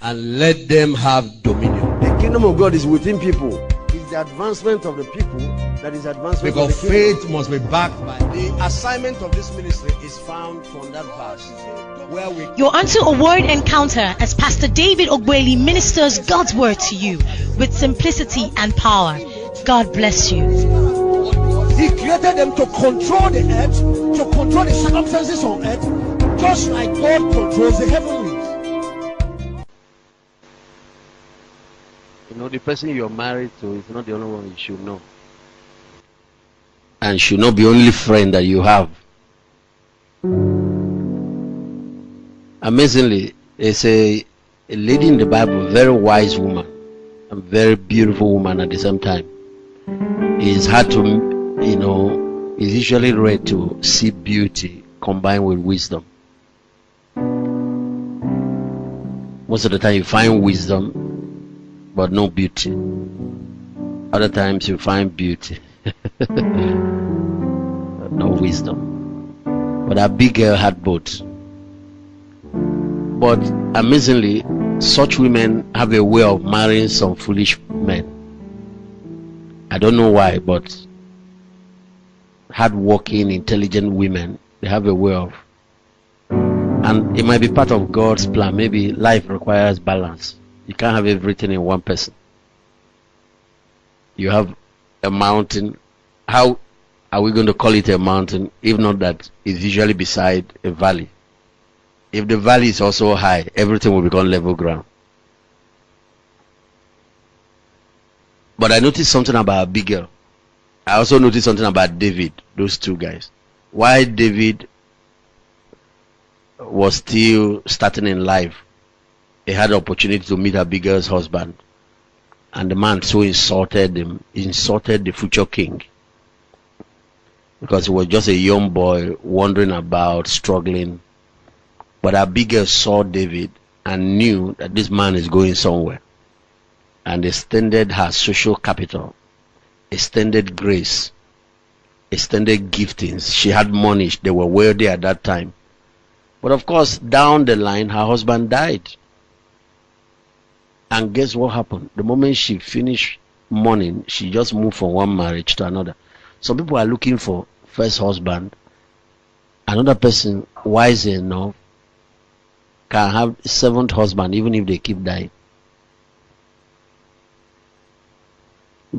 and let them have dominion. The kingdom of God is within people. It's the advancement of the people that is advancement Because of the kingdom. faith must be backed by The assignment of this ministry is found from that verse. Where we You're onto a word encounter as Pastor David Ogbueli ministers God's word to you with simplicity and power. God bless you. He created them to control the earth, to control the circumstances on earth, just like God controls the heavenlies. You know, the person you're married to is not the only one you should know. And should not be only friend that you have. Amazingly, there's a lady in the Bible, very wise woman, a very beautiful woman at the same time. It's hard to, it's usually rare to see beauty combined with wisdom. Most of the time you find wisdom, but no beauty. Other times you find beauty, but no wisdom. But Abigail had both. But amazingly, such women have a way of marrying some foolish men. I don't know why, but hard-working, intelligent women, they have a way of. And it might be part of God's plan. Maybe life requires balance. You can't have everything in one person. You have a mountain. How are we going to call it a mountain if not that it's usually beside a valley? If the valley is also high, everything will become level ground. But I noticed something about Abigail. I also noticed something about David, those two guys. Why David was still starting in life, he had the opportunity to meet Abigail's husband. And the man so insulted him, insulted the future king. Because he was just a young boy, wandering about, struggling. But Abigail saw David and knew that this man is going somewhere. And extended her social capital, extended grace, extended giftings. She had money, they were wealthy at that time. But of course, down the line, her husband died. And guess what happened? The moment she finished mourning, she just moved from one marriage to another. Some people are looking for first husband. Another person, wise enough, can have seventh husband even if they keep dying.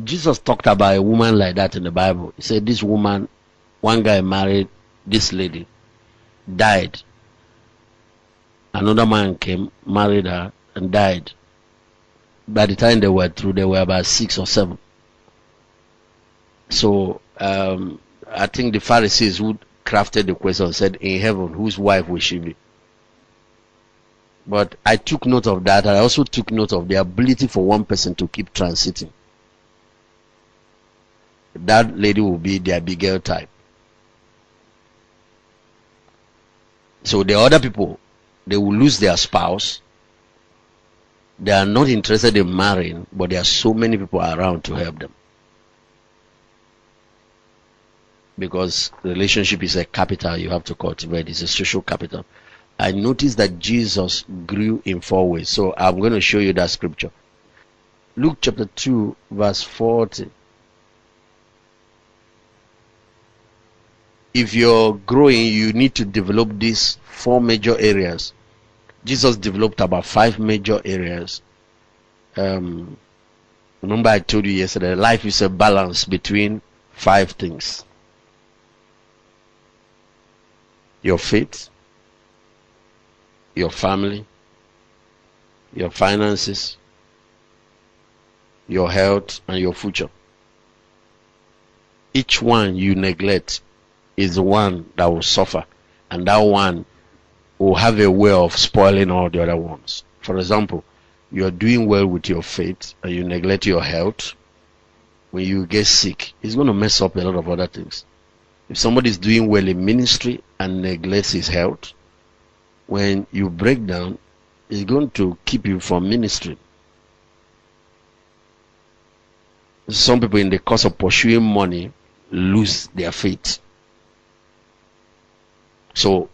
Jesus talked about a woman like that in the Bible. He said this woman, one guy married this lady, died. Another man came, married her, and died. By the time they were through, they were about 6 or 7. So I think the Pharisees who crafted the question said, in heaven, whose wife will she be? But I took note of that. I also took note of the ability for one person to keep transiting. That lady will be the Abigail type. So the other people, they will lose their spouse. They are not interested in marrying, but there are so many people around to help them. Because relationship is a capital you have to cultivate. It's a social capital. I noticed that Jesus grew in 4 ways. So I'm going to show you that scripture. Luke chapter 2, verse 40. If you're growing, you need to develop these 4 major areas. Jesus developed about 5 major areas. Remember I told you yesterday, life is a balance between 5 things. Your faith, your family, your finances, your health, and your future. Each one you neglect is the one that will suffer, and that one will have a way of spoiling all the other ones. For example, you are doing well with your faith and you neglect your health. When you get sick, it's going to mess up a lot of other things. If somebody is doing well in ministry and neglects his health, when you break down, it's going to keep you from ministry. Some people, in the course of pursuing money, lose their faith. So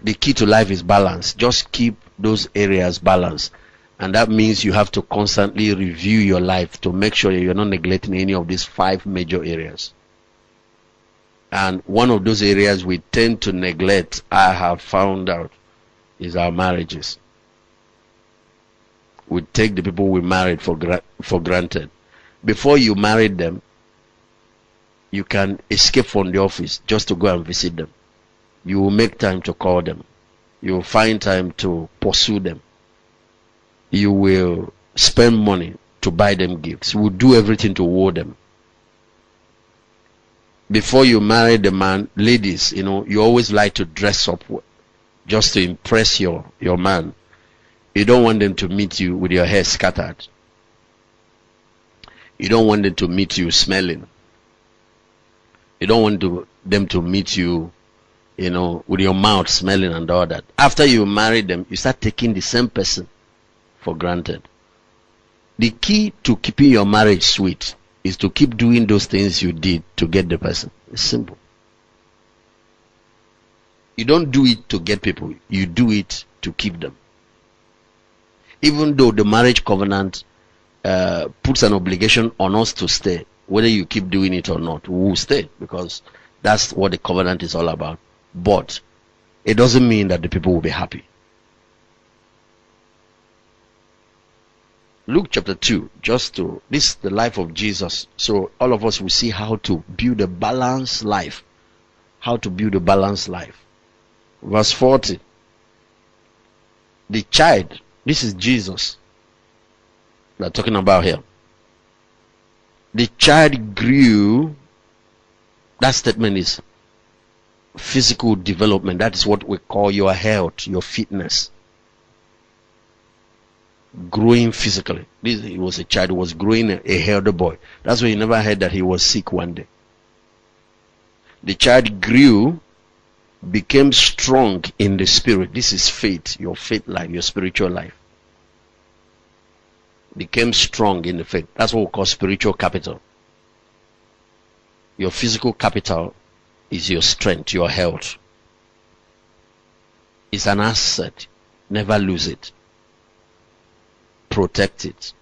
the key to life is balance. Just keep those areas balanced, And that means you have to constantly review your life to make sure you're not neglecting any of these 5 major areas. And one of those areas we tend to neglect, I have found out, is our marriages. We take the people we married for granted. Before you married them, you can escape from the office just to go and visit them. You will make time to call them. You will find time to pursue them. You will spend money to buy them gifts. You will do everything to woo them. Before you marry the man, ladies, you always like to dress up just to impress your man. You don't want them to meet you with your hair scattered. You don't want them to meet you smelling. You don't want them to meet you, with your mouth smelling and all that. After you marry them, you start taking the same person for granted. The key to keeping your marriage sweet is to keep doing those things you did to get the person. It's simple. You don't do it to get people. You do it to keep them. Even though the marriage covenant puts an obligation on us to stay, whether you keep doing it or not, we will stay, because that's what the covenant is all about. But it doesn't mean that the people will be happy. Luke chapter 2, this is the life of Jesus. So all of us will see how to build a balanced life. How to build a balanced life. Verse 40. The child, this is Jesus we're talking about here. The child grew. That statement is physical development. That is what we call your health, your fitness. Growing physically. He was a child who was growing a healthy boy. That's why you never heard that he was sick one day. The child grew, became strong in the spirit. This is faith, your faith life, your spiritual life. Became strong in the faith. That's what we call spiritual capital. Your physical capital is your strength, your health. It's an asset. Never lose it. Protect it.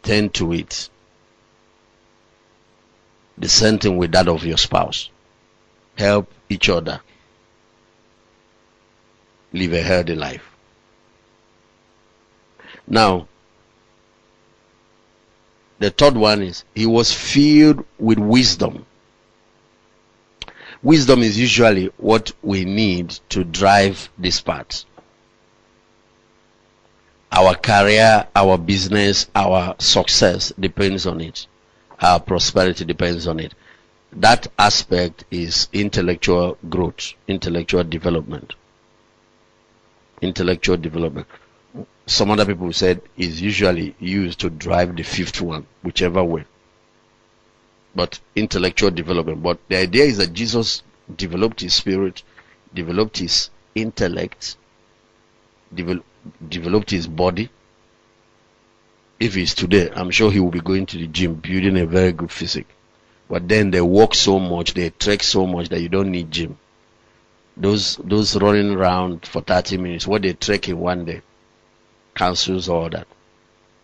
Tend to it. The same thing with that of your spouse. Help each other. Live a healthy life. Now, the third one is, he was filled with wisdom. Wisdom is usually what we need to drive this path. Our career, our business, our success depends on it. Our prosperity depends on it. That aspect is intellectual growth, intellectual development. Intellectual development. Some other people said is usually used to drive the fifth one, whichever way. But intellectual development. But the idea is that Jesus developed his spirit, developed his intellect, developed his body. If he's today, I'm sure he will be going to the gym, building a very good physique. But then they walk so much, they trek so much that you don't need gym. Those running around for 30 minutes, what they trek in one day cancels all that.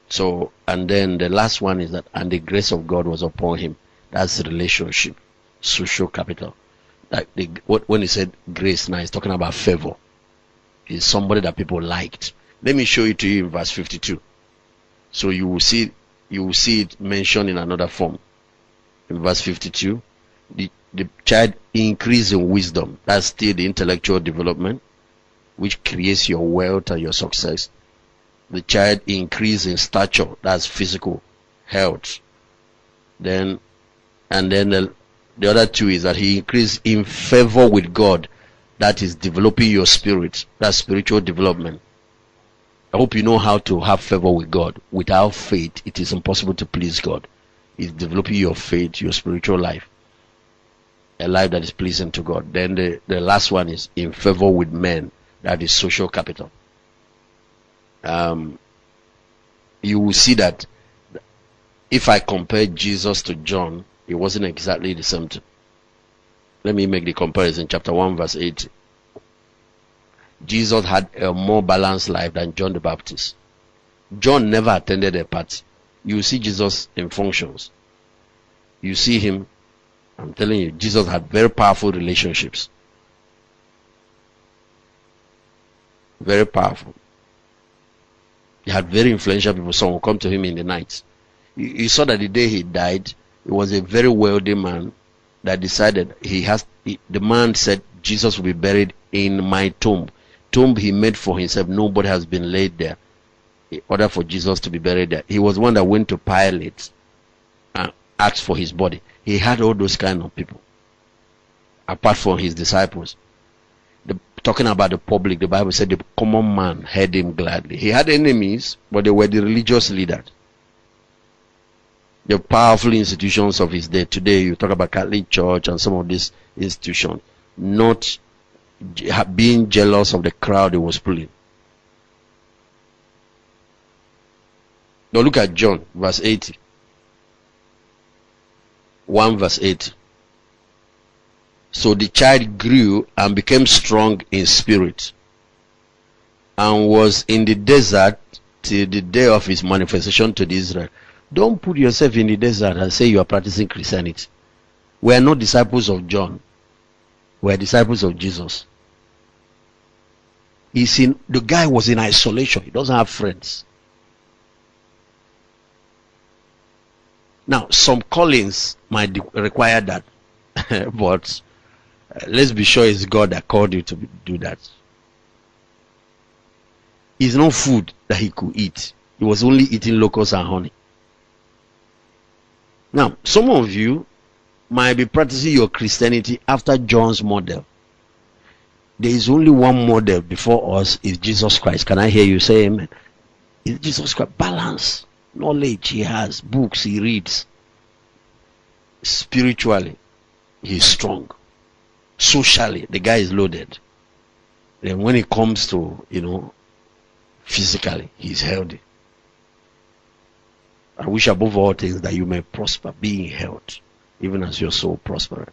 So, and then the last one is that, and the grace of God was upon him. That's relationship, social capital. Like when he said grace, now he's talking about favor. He's somebody that people liked. Let me show it to you in verse 52. So you will see it mentioned in another form. In verse 52, the child increased in wisdom. That's still the intellectual development, which creates your wealth and your success. The child increased in stature. That's physical health. The other two is that he increased in favor with God. That is developing your spirit. That's spiritual development. I hope you know how to have favor with God. Without faith, it is impossible to please God. It's developing your faith, your spiritual life. A life that is pleasing to God. Then the last one is in favor with men. That is social capital. You will see that if I compare Jesus to John, it wasn't exactly the same thing. Let me make the comparison. Chapter 1 verse 8. Jesus had a more balanced life than John the Baptist. John never attended a party. You see Jesus in functions. You see him. I'm telling you, Jesus had very powerful relationships. Very powerful. He had very influential people. Some will come to him in the night. You saw that the day he died, he was a very wealthy man that decided the man said Jesus will be buried in my tomb. Tomb he made for himself. Nobody has been laid there. In order for Jesus to be buried there. He was one that went to Pilate and asked for his body. He had all those kind of people. Apart from his disciples. Talking about the public, the Bible said the common man heard him gladly. He had enemies, but they were the religious leaders. The powerful institutions of his day. Today, you talk about Catholic Church and some of these institutions. Not being jealous of the crowd he was pulling. Now look at John, verse 80. 1 verse 80. So the child grew and became strong in spirit, and was in the desert till the day of his manifestation to the Israel. Don't put yourself in the desert and say you are practicing Christianity. We are not disciples of John. We are disciples of Jesus. The guy was in isolation. He doesn't have friends. Now, some callings might require that, but let's be sure it's God that called you to do that. It's not food that he could eat. He was only eating locusts and honey. Now, some of you might be practicing your Christianity after John's model. There is only one model before us, is Jesus Christ. Can I hear you say amen? It's Jesus Christ. Balance. Knowledge he has. Books he reads. Spiritually, he's strong. Socially, the guy is loaded. Then when it comes to, physically, he's healthy. I wish above all things that you may prosper, be in health, even as your soul prospereth.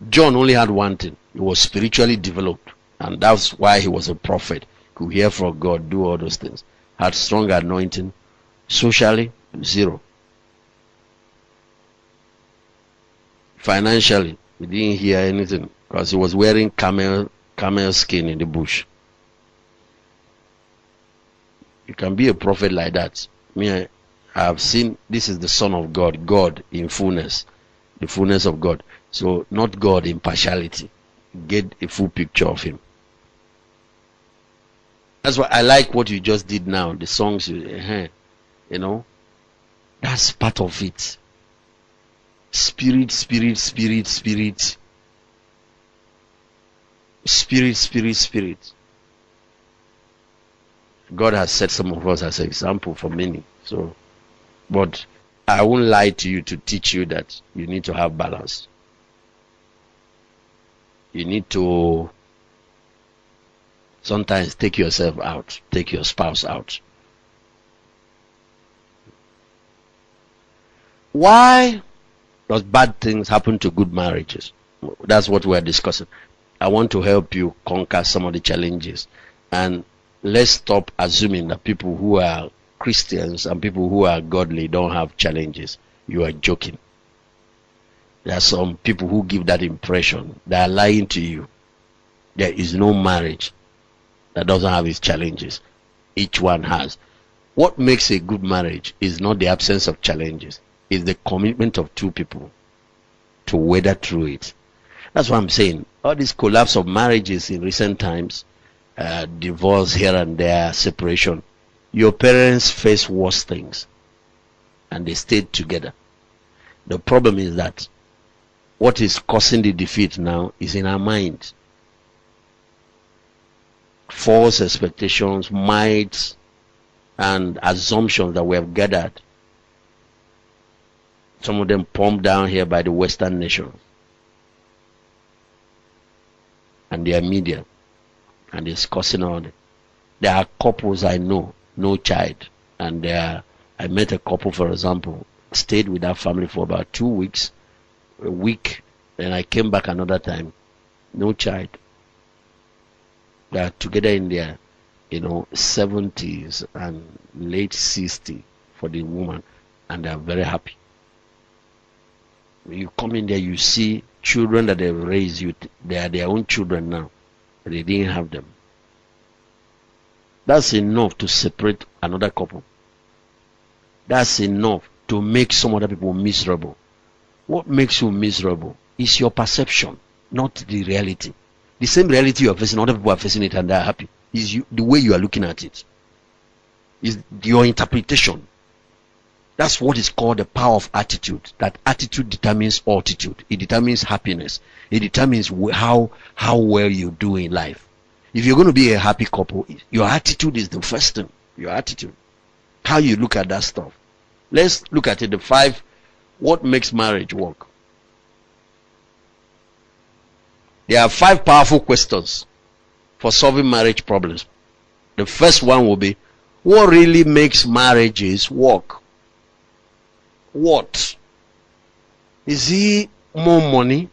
John only had one thing. He was spiritually developed, and that's why he was a prophet. Could hear from God, do all those things. Had strong anointing. Socially, zero. Financially, he didn't hear anything because he was wearing camel skin in the bush. You can be a prophet like that. I have seen, this is the Son of God, God in fullness, the fullness of God. So not God in partiality. Get a full picture of him. That's why I like what you just did now. The songs, that's part of it. Spirit, spirit, spirit, spirit. Spirit, spirit, spirit. God has set some of us as an example for many. So, but I won't lie to you to teach you that you need to have balance. You need to sometimes take yourself out, take your spouse out. Why does bad things happen to good marriages? That's what we're discussing. I want to help you conquer some of the challenges. And let's stop assuming that people who are Christians and people who are godly don't have challenges. You are joking. There are some people who give that impression. They are lying to you. There is no marriage that doesn't have its challenges. Each one has. What makes a good marriage is not the absence of challenges. It's the commitment of two people to weather through it. That's what I'm saying. All this collapse of marriages in recent times, divorce here and there, separation. Your parents face worse things and they stayed together. The problem is that what is causing the defeat now is in our minds. False expectations, might, and assumptions that we have gathered. Some of them pumped down here by the Western nations and their media, and it's causing all that. There are couples I know, no child, and I met a couple, for example, stayed with that family for about 2 weeks, a week, and I came back another time, no child. They are together in their 70s and late 60s for the woman, and they are very happy. When you come in there, you see children that they've raised. They are their own children now, but they didn't have them. That's enough to separate another couple. That's enough to make some other people miserable. What makes you miserable is your perception, not the reality. The same reality you are facing, other people are facing it and they are happy. Is the way you are looking at it. Is your interpretation. That's what is called the power of attitude. That attitude determines altitude. It determines happiness. It determines how well you do in life. If you're going to be a happy couple, your attitude is the first thing. Your attitude. How you look at that stuff. Let's look at it. The 5, what makes marriage work? There are 5 powerful questions for solving marriage problems. The first one will be, what really makes marriages work? What? Is it more money?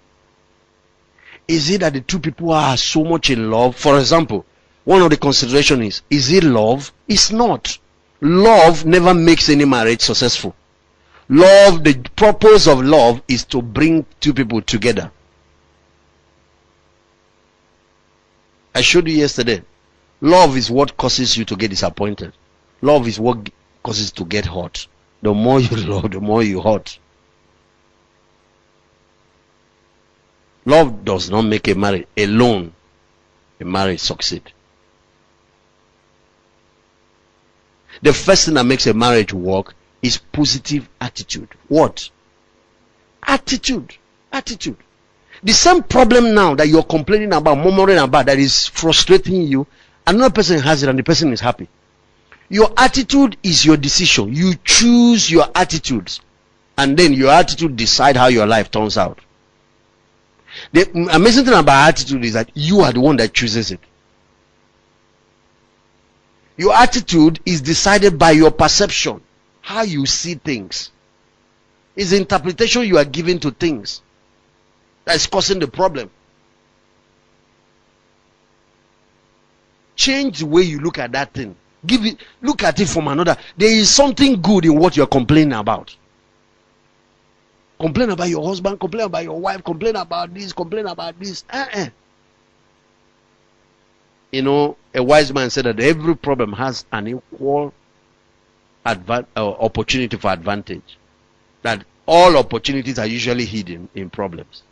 Is it that the two people are so much in love? For example, one of the considerations is it love? It's not. Love never makes any marriage successful. Love, the purpose of love is to bring two people together. I showed you yesterday. Love is what causes you to get disappointed. Love is what causes to get hurt. The more you love, the more you hurt. Love does not make a marriage alone. A marriage succeed. The first thing that makes a marriage work is positive attitude. What? Attitude. Attitude. The same problem now that you're complaining about, murmuring about, that is frustrating you, another person has it and the person is happy. Your attitude is your decision. You choose your attitudes, and then your attitude decide how your life turns out. The amazing thing about attitude is that you are the one that chooses it. Your attitude is decided by your perception, how you see things. It's the interpretation you are giving to things that is causing the problem. Change the way you look at that thing. Look at it from another. There is something good in what you're complaining about. Complain about your husband, complain about your wife, complain about this, complain about this. A wise man said that every problem has an equal opportunity for advantage. That all opportunities are usually hidden in problems.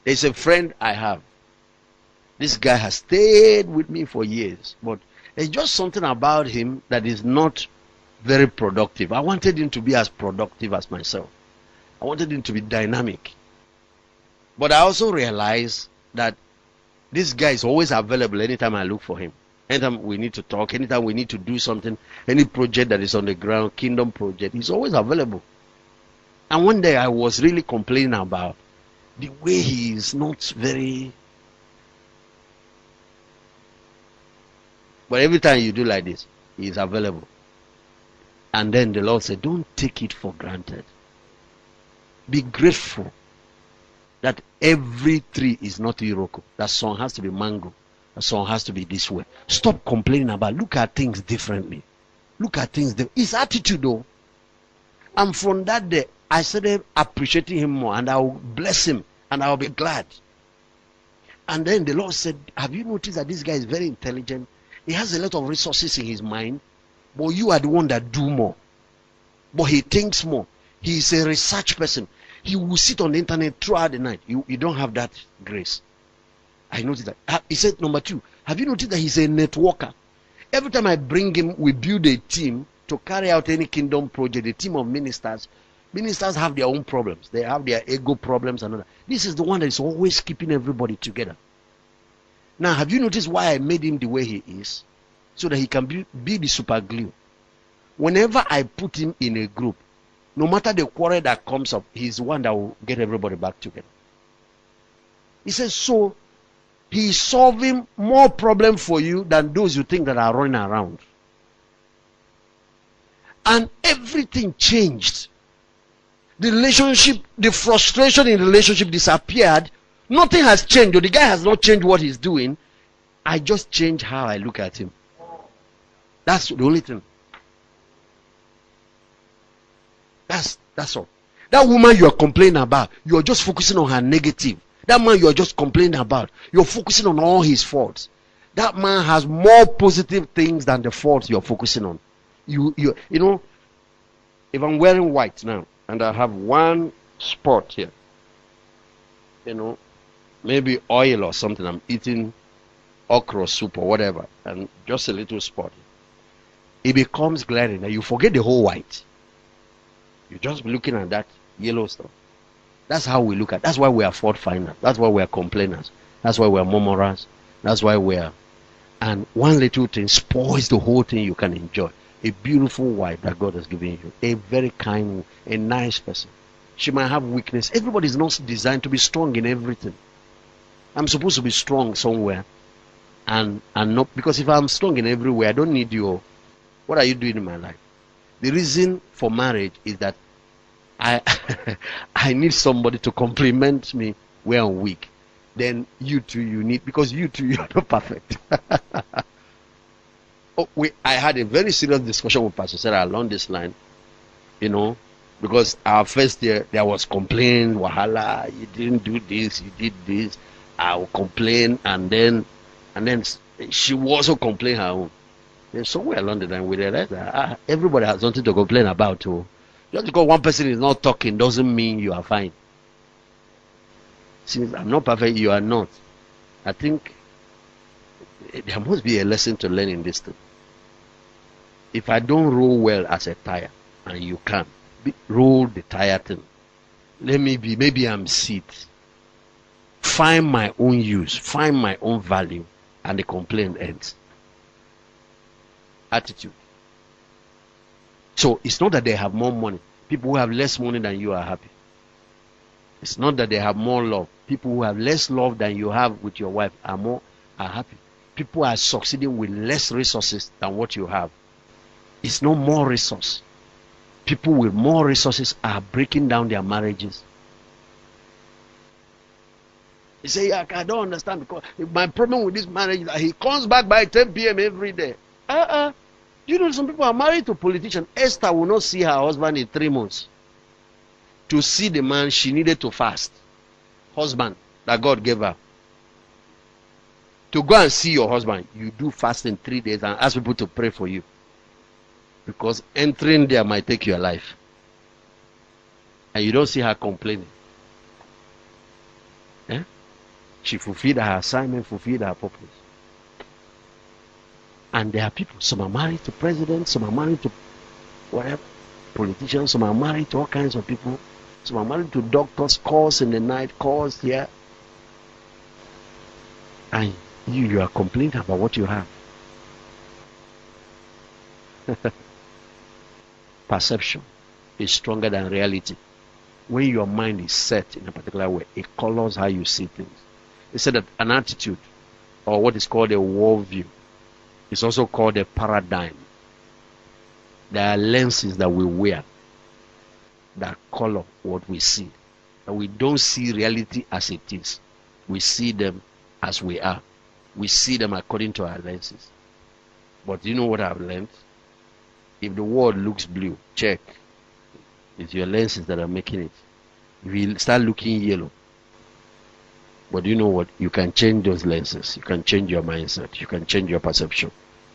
There's a friend I have. This guy has stayed with me for years, but there's just something about him that is not very productive. I wanted him to be as productive as myself. I wanted him to be dynamic. But I also realized that this guy is always available anytime I look for him. Anytime we need to talk, anytime we need to do something, any project that is on the ground, kingdom project, he's always available. And one day I was really complaining about the way he is not very... But every time you do like this, he is available. And then the Lord said, don't take it for granted. Be grateful that every tree is not Iroko. That song has to be mango. That song has to be this way. Stop complaining about, look at things differently. Look at things differently. It's attitude though. And from that day, I started appreciating him more, and I will bless him and I will be glad. And then the Lord said, have you noticed that this guy is very intelligent? He has a lot of resources in his mind, but you are the one that do more. But he thinks more. He is a research person. He will sit on the internet throughout the night. You don't have that grace. I noticed that. He said, number 2, have you noticed that he's a networker? Every time I bring him, we build a team to carry out any kingdom project, a team of ministers. Ministers have their own problems. They have their ego problems and all that. This is the one that is always keeping everybody together. Now, have you noticed why I made him the way he is? So that he can be the super glue. Whenever I put him in a group, no matter the quarrel that comes up, he's the one that will get everybody back together. He says, so he's solving more problems for you than those you think that are running around. And everything changed. The relationship, the frustration in the relationship disappeared. Nothing has changed. The guy has not changed what he's doing. I just change how I look at him. That's the only thing. That's all. That woman you are complaining about, you are just focusing on her negative. That man you are just complaining about, you're focusing on all his faults. That man has more positive things than the faults you're focusing on. You know, if I'm wearing white now and I have one spot here, you know, maybe oil or something, I'm eating okra soup or whatever, and just a little spot, it becomes glaring and you forget the whole white. You're just looking at that yellow stuff. That's how we look at. That's why we are fault finders. That's why we are complainers. That's why we are murmurers. That's why we are. And one little thing spoils the whole thing you can enjoy. A beautiful wife that God has given you, a very kind, a nice person. She might have weakness. Everybody is not designed to be strong in everything. I'm supposed to be strong somewhere, and not because if I'm strong in everywhere, I don't need you. What are you doing in my life? The reason for marriage is that I I need somebody to compliment me where I'm weak. Then you too, you need, because you too, you're not perfect. I had a very serious discussion with Pastor Sarah along this line, you know, because our first year there was complaint, wahala, you didn't do this, you did this. I will complain, and then she will also complain her own. Then somewhere along the line we realized that everybody has something to complain about too. Just because one person is not talking doesn't mean you are fine. Since I'm not perfect, you are not. I think there must be a lesson to learn in this thing. If I don't roll well as a tire, and you can, roll the tire thing. Let me be, maybe I'm seat. Find my own use, find my own value, and the complaint ends. Attitude. So it's not that they have more money. People who have less money than you are happy. It's not that they have more love. People who have less love than you have with your wife are happy. People are succeeding with less resources than what you have. It's no more resource. People with more resources are breaking down their marriages. You say, I don't understand, because my problem with this marriage is that he comes back by 10 p.m. every day. You know, some people are married to politicians. Esther will not see her husband in 3 months. To see the man, she needed to fast. Husband that God gave her. To go and see your husband, you do fast in 3 days and ask people to pray for you. Because entering there might take your life. And you don't see her complaining. Eh? She fulfilled her assignment, fulfilled her purpose. And there are people, some are married to presidents, some are married to whatever, politicians, some are married to all kinds of people, some are married to doctors, calls in the night, calls here. And you are complaining about what you have. Perception is stronger than reality. When your mind is set in a particular way, it colors how you see things. They said that an attitude, or what is called a worldview, is also called a paradigm. There are lenses that we wear that color what we see. And we don't see reality as it is. We see them as we are. We see them according to our lenses. But you know what I've learned? If the world looks blue, check. It's your lenses that are making it. If you start looking yellow, but you know what? You can change those lenses. You can change your mindset. You can change your perception.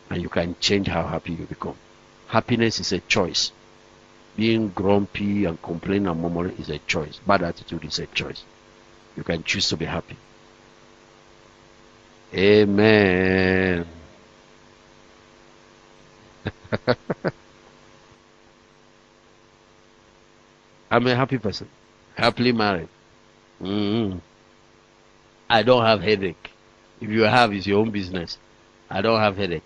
And you can change how happy you become. Happiness is a choice. Being grumpy and complaining and murmuring is a choice. Bad attitude is a choice. You can choose to be happy. Amen. I'm a happy person. Happily married. I don't have headache. If you have, it's your own business. I don't have headache.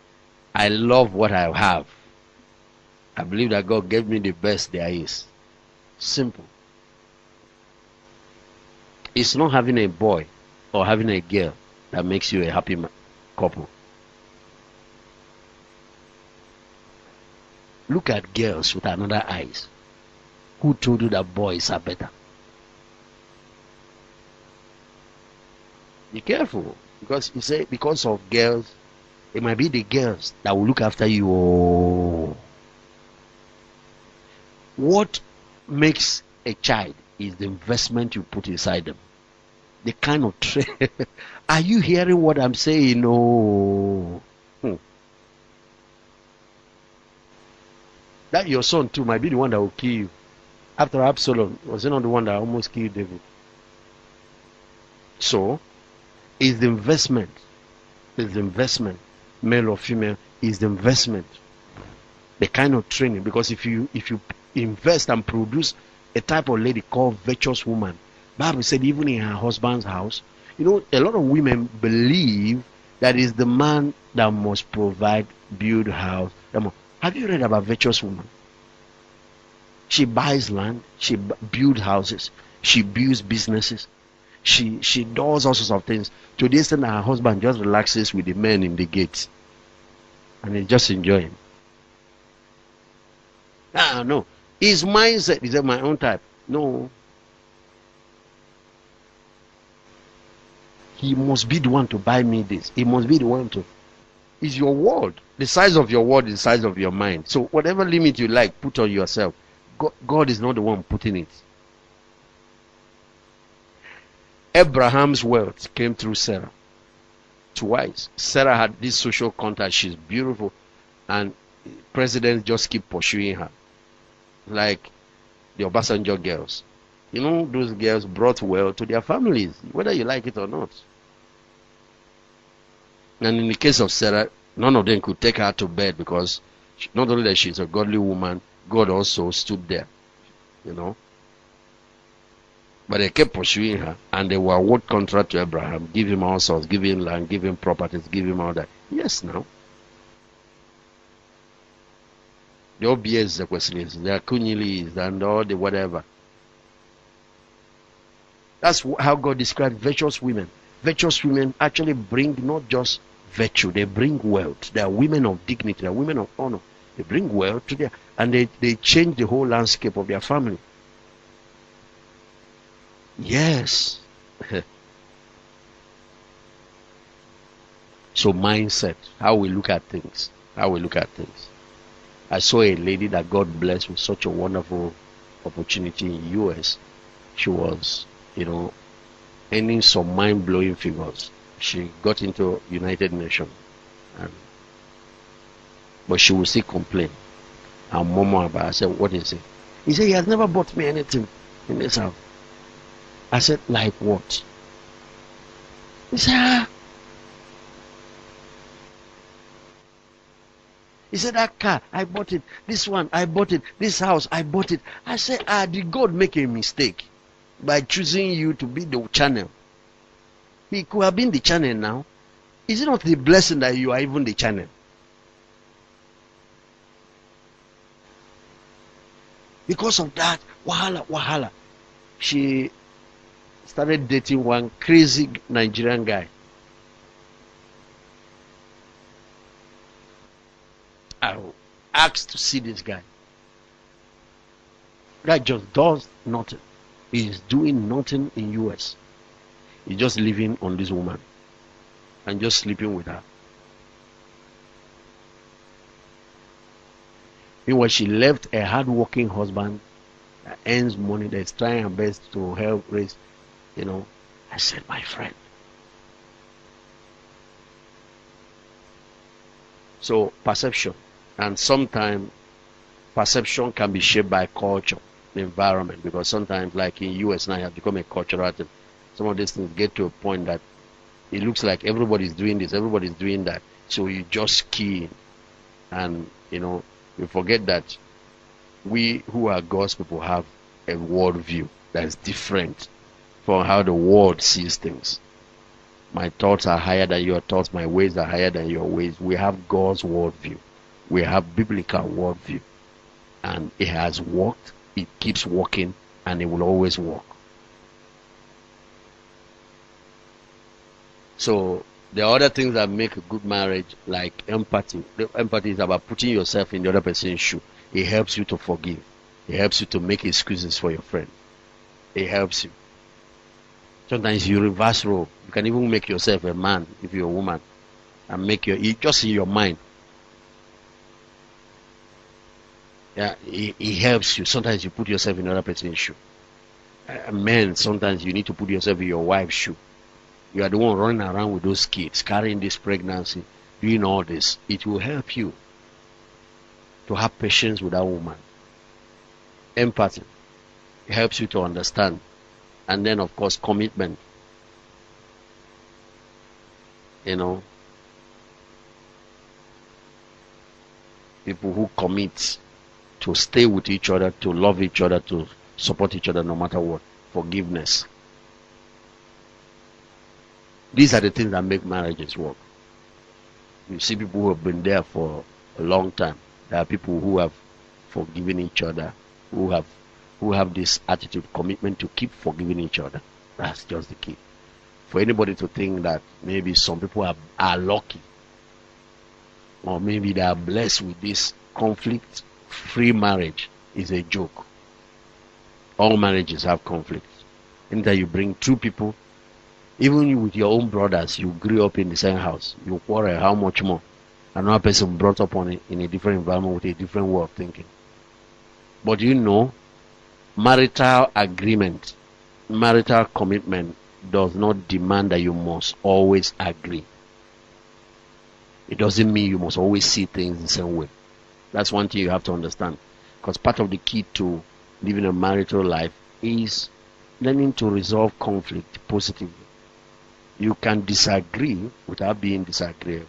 I love what I have. I believe that God gave me the best there is. Simple. It's not having a boy or having a girl that makes you a happy couple. Look at girls with another eyes. Who told you that boys are better? Be careful. Because you say, because of girls, it might be the girls that will look after you. Oh. What makes a child is the investment you put inside them. The kind of are you hearing what I'm saying? No. That your son too might be the one that will kill you. After Absalom, was he not the one that almost killed David? So, is the investment, male or female, is the investment, the kind of training. Because if you invest and produce a type of lady called virtuous woman, Bible said even in her husband's house, a lot of women believe that is the man that must provide, build house. Have you read about virtuous woman? She buys land, she builds houses, she builds businesses, she does all sorts of things to the extent that her husband just relaxes with the men in the gates and he's just enjoying. No, his mindset is my own type. No, he must be the one to buy me this. He must be the one to. It's your world. The size of your world is the size of your mind. So whatever limit you like, put on yourself. God is not the one putting it. Abraham's wealth came through Sarah. Twice. Sarah had this social contact. She's beautiful. And presidents just keep pursuing her. Like the Obasanjo girls. Those girls brought wealth to their families, whether you like it or not. And in the case of Sarah, none of them could take her to bed because not only that she's a godly woman, God also stood there, But they kept pursuing her, and they were award contract to Abraham, give him all sorts, give him land, give him properties, give him all that. Yes, now. The OBS, the question is, the Kunilis, and all the whatever. That's how God described virtuous women. Virtuous women actually bring not just virtue, they bring wealth. They are women of dignity, they are women of honor. They bring wealth to their, and they change the whole landscape of their family. Yes. So mindset, how we look at things. I saw a lady that God blessed with such a wonderful opportunity in US. She was, earning some mind-blowing figures. She got into United Nations, but she will still complain and murmur about it. I said, what is it? He said, he has never bought me anything in this house. I said, like what? He said, He said, that car, I bought it. This one, I bought it. This house, I bought it. I said, did God make a mistake by choosing you to be the channel? He could have been the channel now. Is it not the blessing that you are even the channel? Because of that, wahala. She started dating one crazy Nigerian guy. I asked to see this guy. Guy just does nothing. He's doing nothing in US. He's just living on this woman and just sleeping with her. Meanwhile, she left a hard-working husband that earns money, that's trying her best to help raise, I said, my friend. So, perception. And sometimes, perception can be shaped by culture, the environment. Because sometimes, like in US now, you have become a cultural thing. Some of these things get to a point that it looks like everybody's doing this, everybody's doing that. So you just key in. And, you forget that we who are God's people have a worldview that is different from how the world sees things. My thoughts are higher than your thoughts. My ways are higher than your ways. We have God's worldview. We have biblical worldview. And it has worked. It keeps working. And it will always work. So the other things that make a good marriage, like empathy. The empathy is about putting yourself in the other person's shoe. It helps you to forgive. It helps you to make excuses for your friend. It helps you. Sometimes you reverse role. You can even make yourself a man if you're a woman, and make just in your mind. Yeah, it helps you. Sometimes you put yourself in another person's shoe. Men, sometimes you need to put yourself in your wife's shoe. You are the one running around with those kids, carrying this pregnancy, doing all this. It will help you to have patience with that woman. Empathy. It helps you to understand. And then, of course, commitment. People who commit to stay with each other, to love each other, to support each other no matter what. Forgiveness. These are the things that make marriages work. You see people who have been there for a long time. There are people who have forgiven each other, who have this attitude, commitment to keep forgiving each other. That's just the key. For anybody to think that maybe some people are lucky, or maybe they are blessed with this conflict-free marriage, is a joke. All marriages have conflict. Anytime you bring two people, even you with your own brothers, you grew up in the same house, you quarrel, how much more? Another person brought up in a different environment with a different way of thinking. But marital agreement, marital commitment does not demand that you must always agree. It doesn't mean you must always see things the same way. That's one thing you have to understand. Because part of the key to living a marital life is learning to resolve conflict positively. You can disagree without being disagreeable.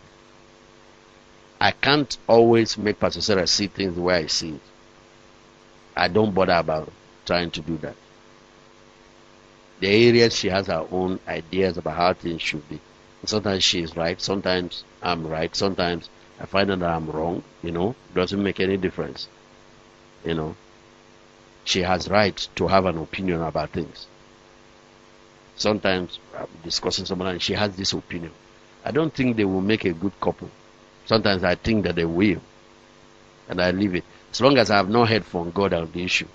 I can't always make Pastor Sarah see things the way I see it. I don't bother about trying to do that. The areas she has her own ideas about how things should be. And sometimes she is right, sometimes I'm right, sometimes I find that I'm wrong, doesn't make any difference. She has right to have an opinion about things. Sometimes I'm discussing someone and she has this opinion. I don't think they will make a good couple. Sometimes I think that they will. And I leave it. As long as I have not heard from God on the issue,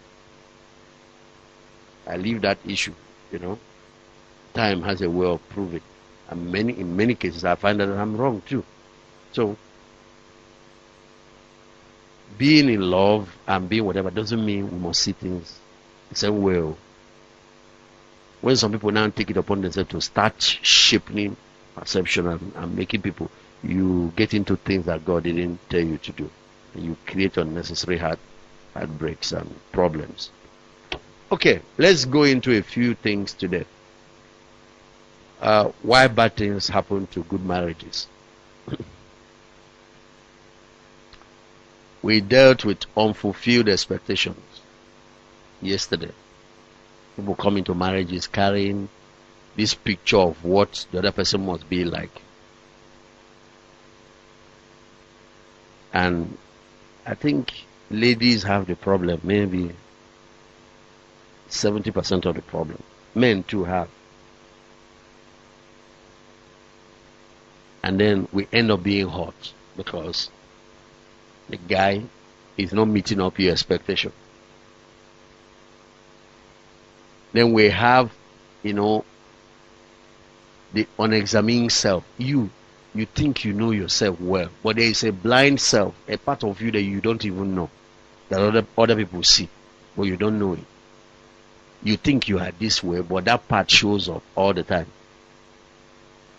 I leave that issue, Time has a way of proving. And in many cases I find that I'm wrong too. So being in love and being whatever doesn't mean we must see things the same way. When some people now take it upon themselves to start shaping perception and making people, you get into things that God didn't tell you to do. And you create unnecessary heartbreaks and problems. Okay, let's go into a few things today. Why bad things happen to good marriages. We dealt with unfulfilled expectations yesterday. People come into marriages carrying this picture of what the other person must be like. And I think ladies have the problem, maybe 70% of the problem. Men too have. And then we end up being hurt because the guy is not meeting up your expectation. Then we have, the unexamined self. You think you know yourself well, but there is a blind self, a part of you that you don't even know, that other people see, but you don't know it. You think you are this way, but that part shows up all the time.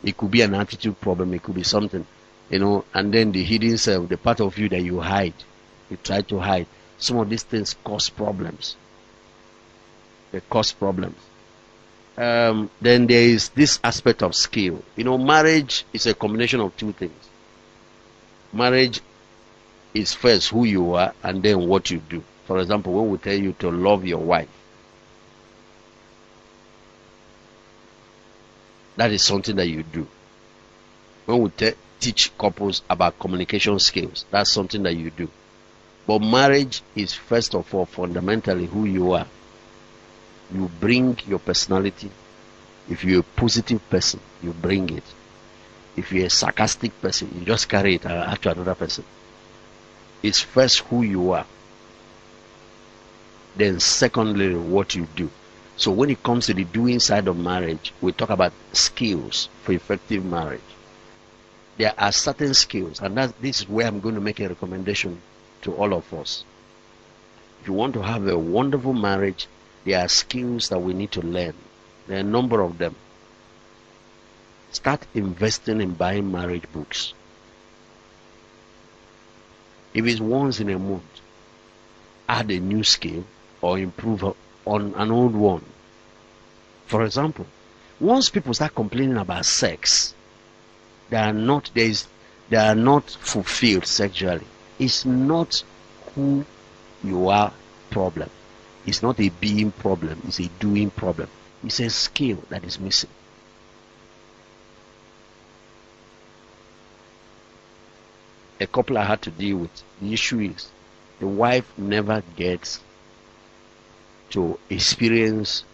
It could be an attitude problem, it could be something, and then the hidden self, the part of you that you hide, you try to hide. Some of these things cause problems. They cause problems. Then there is this aspect of skill. Marriage is a combination of two things. Marriage is first who you are and then what you do. For example, when we tell you to love your wife, that is something that you do. When we teach couples about communication skills, that's something that you do. But marriage is first of all fundamentally who you are. You bring your personality. If you're a positive person, you bring it. If you're a sarcastic person, you just carry it to another person. It's first who you are. Then secondly, what you do. So when it comes to the doing side of marriage, we talk about skills for effective marriage. There are certain skills, and this is where I'm going to make a recommendation to all of us. If you want to have a wonderful marriage, there are skills that we need to learn. There are a number of them. Start investing in buying marriage books. If it's once in a month, add a new skill or improve on an old one. For example, once people start complaining about sex, they are not fulfilled sexually. It's not who you are problem. It's not a being problem. It's a doing problem. It's a skill that is missing. A couple I had to deal with, the issue is the wife never gets to experience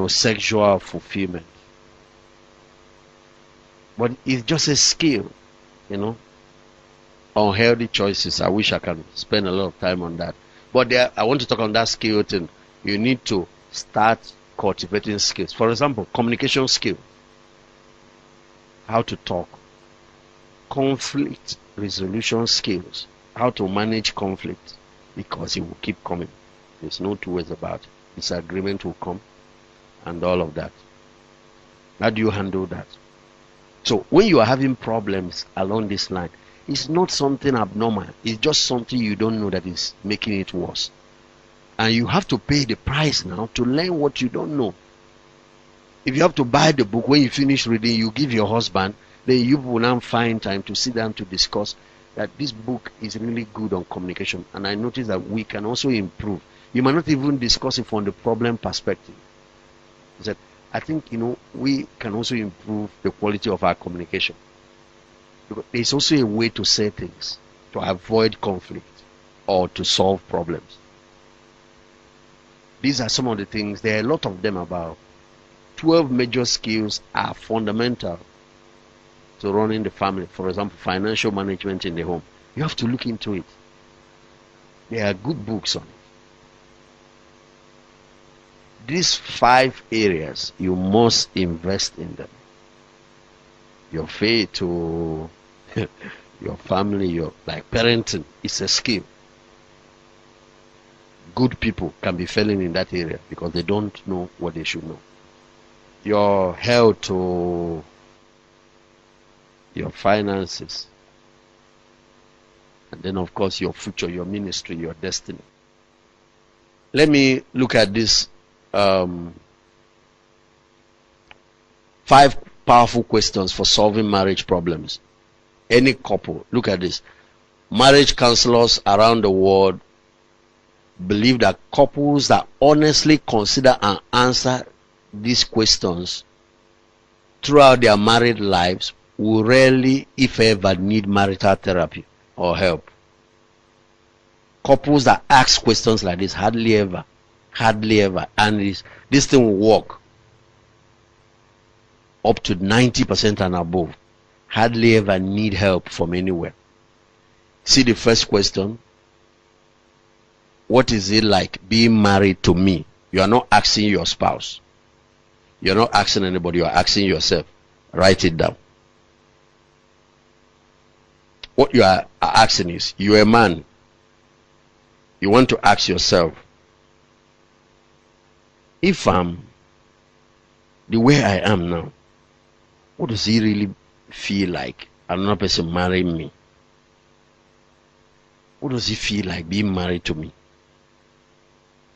sexual fulfillment, but it's just a skill. Unhealthy choices, I wish I can spend a lot of time on that, but I want to talk on that skill thing. You need to start cultivating skills. For example, communication skill, how to talk, conflict resolution skills, how to manage conflict, because it will keep coming. There's no two ways about it. Disagreement will come and all of that. How do you handle that? So when you are having problems along this line, it's not something abnormal. It's just something you don't know that is making it worse. And you have to pay the price now to learn what you don't know. If you have to buy the book, when you finish reading, you give your husband, then you will now find time to sit down to discuss that this book is really good on communication. And I noticed that we can also improve. You might not even discuss it from the problem perspective. That I think we can also improve the quality of our communication. Because there's also a way to say things to avoid conflict or to solve problems. These are some of the things. There are a lot of them. About 12 major skills are fundamental to running the family. For example, financial management in the home. You have to look into it. There are good books on it. These 5 areas, you must invest in them. Your faith to your family, your parenting, it's a skill. Good people can be failing in that area because they don't know what they should know. Your health to your finances, and then of course your future, your ministry, your destiny. Let me look at this 5 powerful questions for solving marriage problems. Any couple, look at this. Marriage counselors around the world believe that couples that honestly consider and answer these questions throughout their married lives will rarely, if ever, need marital therapy or help. Couples that ask questions like this hardly ever, and this thing will work up to 90% and above, hardly ever need help from anywhere. See the first question. What is it like being married to me? You are not asking your spouse. You're not asking anybody. You are asking yourself. Write it down. What you are asking is, you're a man. You want to ask yourself, if I'm the way I am now, what does it really feel like another person marrying me? What does it feel like being married to me?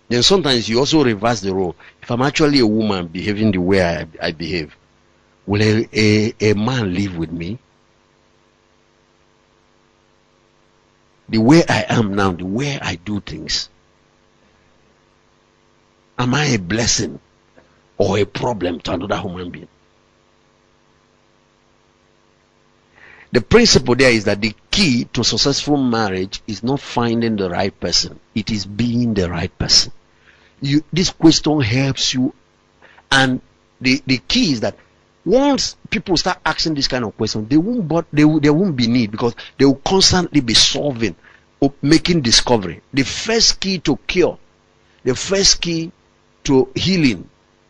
Then sometimes you also reverse the role. If I'm actually a woman behaving the way I behave, will a man live with me? The way I am now, the way I do things, am I a blessing or a problem to another human being? The principle there is that the key to successful marriage is not finding the right person. It is being the right person. This question helps you, and the key is that once people start asking this kind of question, there won't be need, because they will constantly be solving making discovery. The first key to cure, the first key to healing,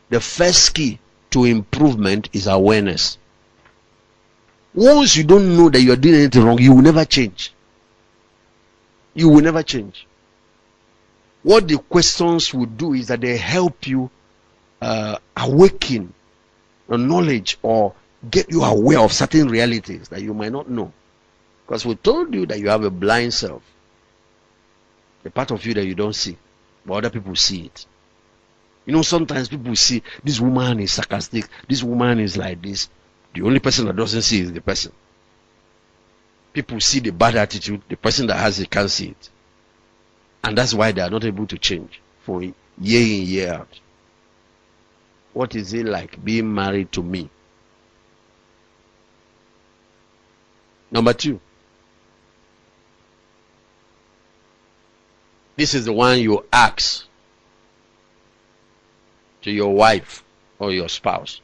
the first key to improvement is awareness. Once you don't know that you are doing anything wrong, you will never change. You will never change. What the questions will do is that they help you awaken the knowledge or get you aware of certain realities that you might not know. Because we told you that you have a blind self, a part of you that you don't see, but other people see it. You know, sometimes people see this woman is sarcastic, this woman is like this. The only person that doesn't see is the person. People see the bad attitude, the person that has it can't see it. And that's why they are not able to change for year in, year out. What is it like being married to me? Number 2. This is the one you ask to your wife or your spouse.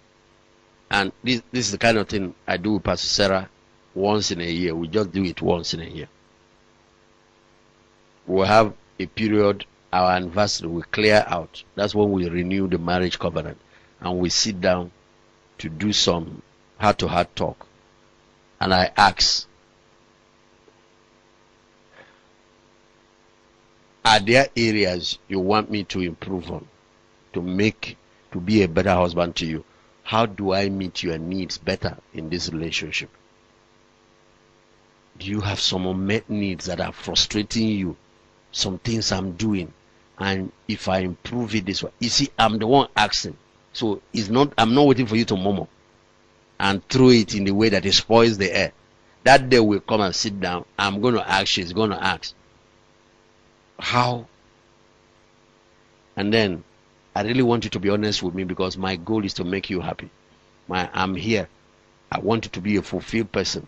And this is the kind of thing I do with Pastor Sarah once in a year. We just do it once in a year. We'll have a period, our anniversary, we clear out. That's when we renew the marriage covenant. And we sit down to do some heart-to-heart talk. And I ask, are there areas you want me to improve on, to be a better husband to you? How do I meet your needs better in this relationship? Do you have some unmet needs that are frustrating you? Some things I'm doing, and if I improve it this way, you see, I'm the one asking. So I'm not waiting for you to murmur and throw it in the way that it spoils the air. That day will come and sit down. I'm going to ask, she's going to ask, how? And then I really want you to be honest with me, because my goal is to make you happy. I'm here. I want you to be a fulfilled person.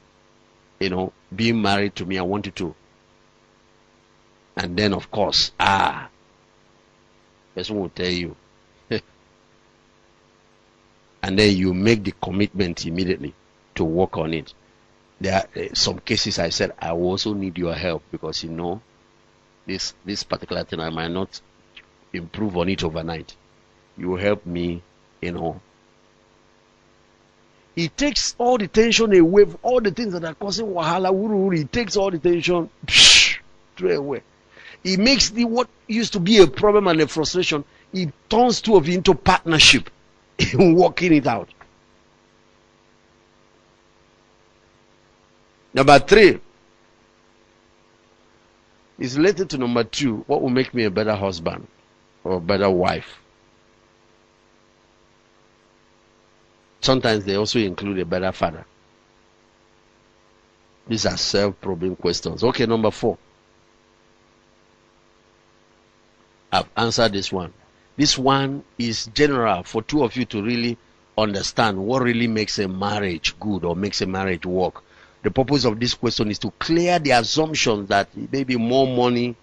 You know, being married to me, I want you to. And then, of course, person will tell you. And then you make the commitment immediately to work on it. There are some cases I said, I will also need your help, because you know, this particular thing, I might not improve on it overnight. You will help me, you know. It takes all the tension away, all the things that are causing wahala. It takes all the tension straight away. It makes what used to be a problem and a frustration, it turns two of you into partnership in working it out. Number 3 is related to number 2. What will make me a better husband or a better wife? Sometimes they also include a better father. These are self-probing questions. Okay, number 4. I've answered this one. This one is general for two of you to really understand what really makes a marriage good or makes a marriage work. The purpose of this question is to clear the assumption that maybe more money,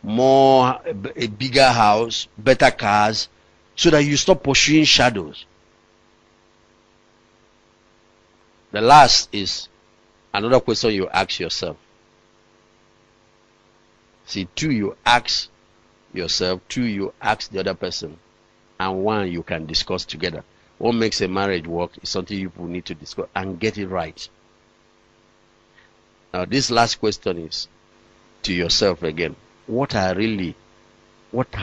a bigger house, better cars, so that you stop pursuing shadows. The last is another question you ask yourself. See, 2 you ask yourself, 2 you ask the other person, and 1 you can discuss together. What makes a marriage work is something you will need to discuss and get it right. Now, this last question is to yourself again. What are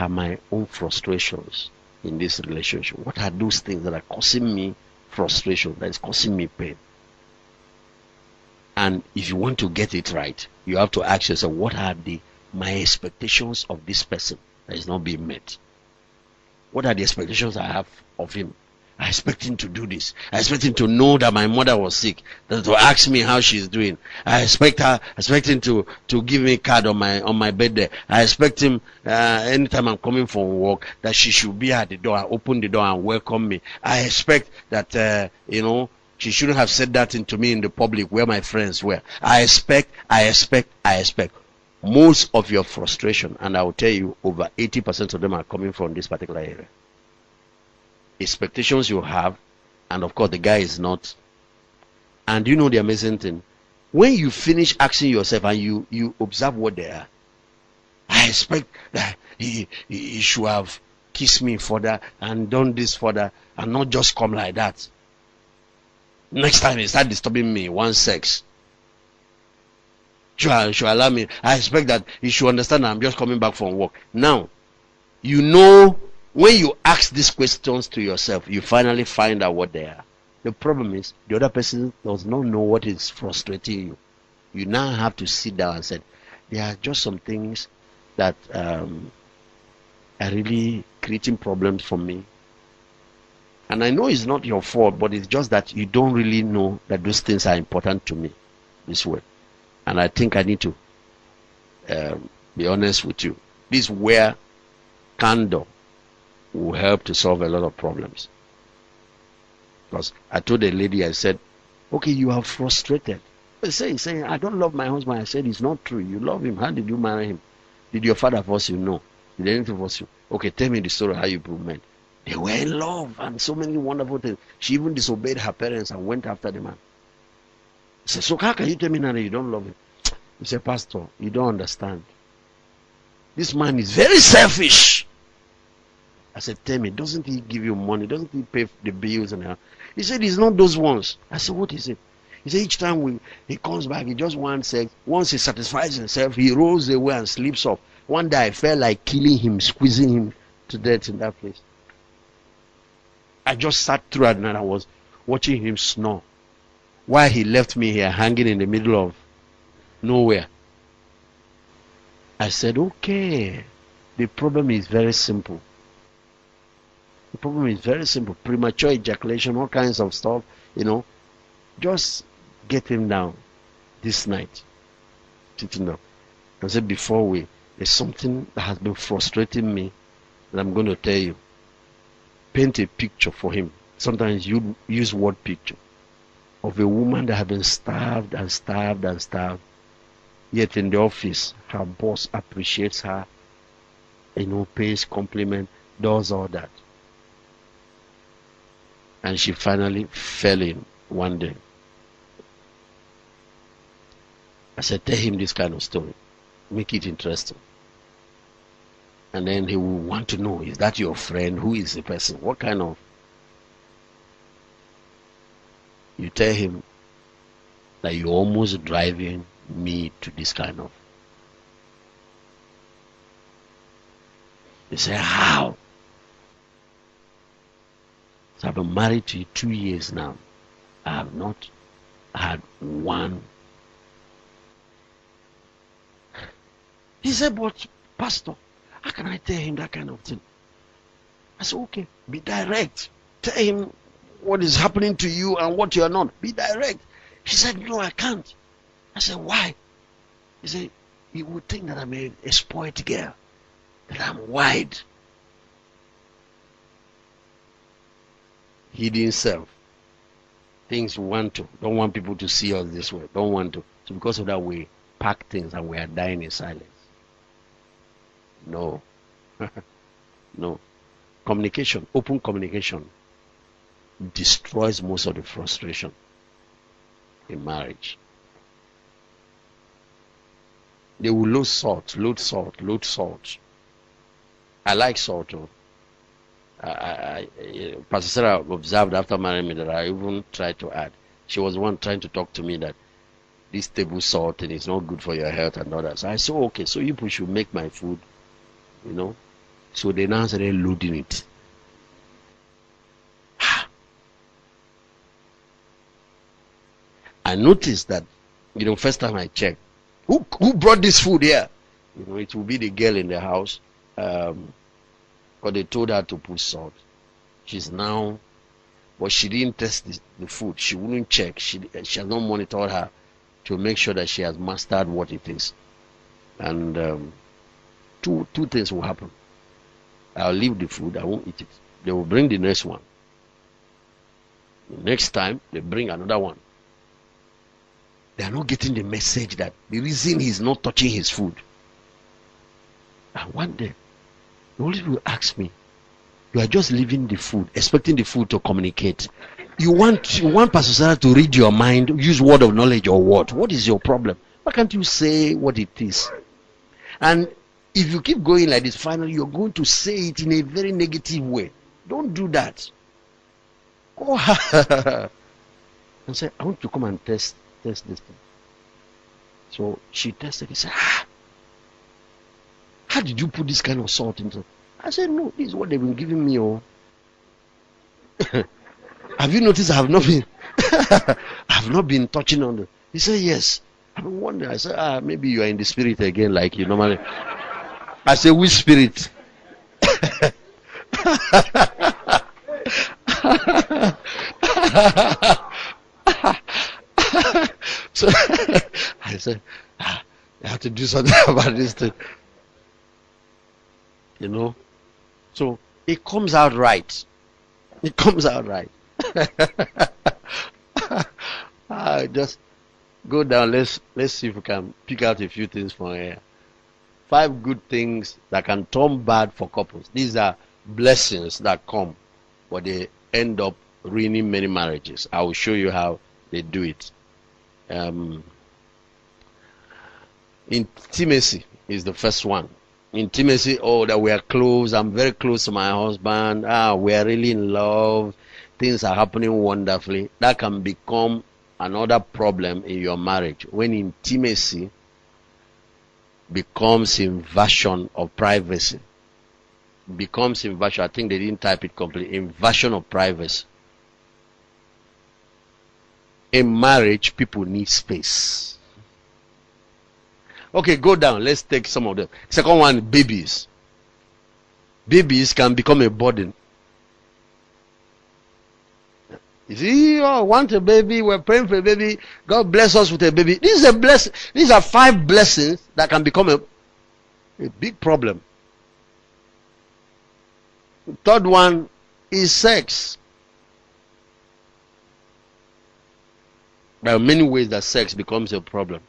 my own frustrations in this relationship? What are those things that are causing me frustration, that is causing me pain? And if you want to get it right, you have to ask yourself, what are my expectations of this person that is not being met? What are the expectations I have of him? I expect him to do this. I expect him to know that my mother was sick, to ask me how she's doing. I expect him to give me a card on my birthday. I expect him anytime I'm coming from work that she should be at the door, open the door and welcome me. I expect that she shouldn't have said that to me in the public where my friends were. I expect. Most of your frustration, and I will tell you, over 80% of them are coming from this particular area. Expectations you have, and of course the guy is not. And you know the amazing thing, when you finish asking yourself and you observe what they are, I expect that he should have kissed me further and done this further and not just come like that. Next time he start disturbing me, one sex. Should allow me. I expect that he should understand that I'm just coming back from work. Now, you know, when you ask these questions to yourself, you finally find out what they are. The problem is the other person does not know what is frustrating you. You now have to sit down and say, there are just some things that are really creating problems for me. And I know it's not your fault, but it's just that you don't really know that those things are important to me this way. And I think I need to be honest with you. This is where candor will help to solve a lot of problems. Because I told the lady, I said, okay, you are frustrated. Saying, I don't love my husband. I said, it's not true. You love him. How did you marry him? Did your father force you? No. Did anything force you? Okay, tell me the story how you proved men. They were in love and so many wonderful things. She even disobeyed her parents and went after the man. I said, so how can you tell me now that you don't love him? He said, Pastor, you don't understand. This man is very selfish. I said, tell me, doesn't he give you money? Doesn't he pay the bills and all? He said, it's not those ones. I said, what is it? He said, each time he comes back, he just wants sex. Once he satisfies himself, he rolls away and sleeps off. One day I felt like killing him, squeezing him to death in that place. I just sat through it and I was watching him snore while he left me here hanging in the middle of nowhere. I said, okay, the problem is very simple. The problem is very simple. Premature ejaculation, all kinds of stuff, just get him down this night. Sitting down. I said, before there's something that has been frustrating me that I'm going to tell you. Paint a picture for him. Sometimes you use word picture of a woman that has been starved and starved and starved. Yet in the office, her boss appreciates her, pays compliment, does all that. And she finally fell in one day. I said, tell him this kind of story. Make it interesting. And then he will want to know, is that your friend? Who is the person? What kind of... You tell him that you're almost driving me to this kind of... He say, how? So I've been married to you 2 years now. I have not had one. He said, but Pastor, how can I tell him that kind of thing? I said, okay, be direct. Tell him what is happening to you and what you are not. Be direct. He said, no, I can't. I said, why? He said, he would think that I'm a spoiled girl, that I'm wide. Hidden self. Things we don't want people to see us this way. Don't want to. So because of that, we pack things and we are dying in silence. No. No. Communication, open communication destroys most of the frustration in marriage. They will load salt. I like salt too. Pastor Sarah observed after marrying me that I even tried to add. She was the one trying to talk to me that this table salt and it's not good for your health and all that. So I said, okay, so you should make my food, So they now started loading it. I noticed that, first time I checked, who brought this food here? It will be the girl in the house. But they told her to put salt. She's now, but she didn't test the food. She wouldn't check. She has not monitored her to make sure that she has mastered what it is. And two things will happen. I'll leave the food. I won't eat it. They will bring the next one. The next time, they bring another one. They are not getting the message that the reason he's not touching his food. And one day, the Holy Spirit asked me, you are just leaving the food, expecting the food to communicate. You want Pastor Sarah to read your mind, use word of knowledge or what? What is your problem? Why can't you say what it is? And If you keep going like this, finally you're going to say it in a very negative way. Don't do that. Oh, and say, I want to come and test this thing. So she tested. He said, how did you put this kind of salt into? I said, no, this is what they've been giving me. Oh, have you noticed I have not been I have not been touching on it? He said, yes. I don't wonder. I said, maybe you are in the spirit again, like you normally. I said, which spirit? So I said, I have to do something about this thing. You know? So it comes out right. It comes out right. Just go down. Let's see if we can pick out a few things from here. 5 good things that can turn bad for couples. These are blessings that come, but they end up ruining many marriages. I will show you how they do it. Intimacy is the first one. Intimacy, that we are close. I'm very close to my husband. We are really in love. Things are happening wonderfully. That can become another problem in your marriage when intimacy becomes invasion of privacy. Becomes invasion. I think they didn't type it completely. Invasion of privacy. In marriage, people need space. Okay, go down. Let's take some of them. Second one, babies. Babies can become a burden. You see, want a baby, we're praying for a baby. God bless us with a baby. This is a blessing. These are 5 blessings that can become a big problem. The third one is sex. There are many ways that sex becomes a problem.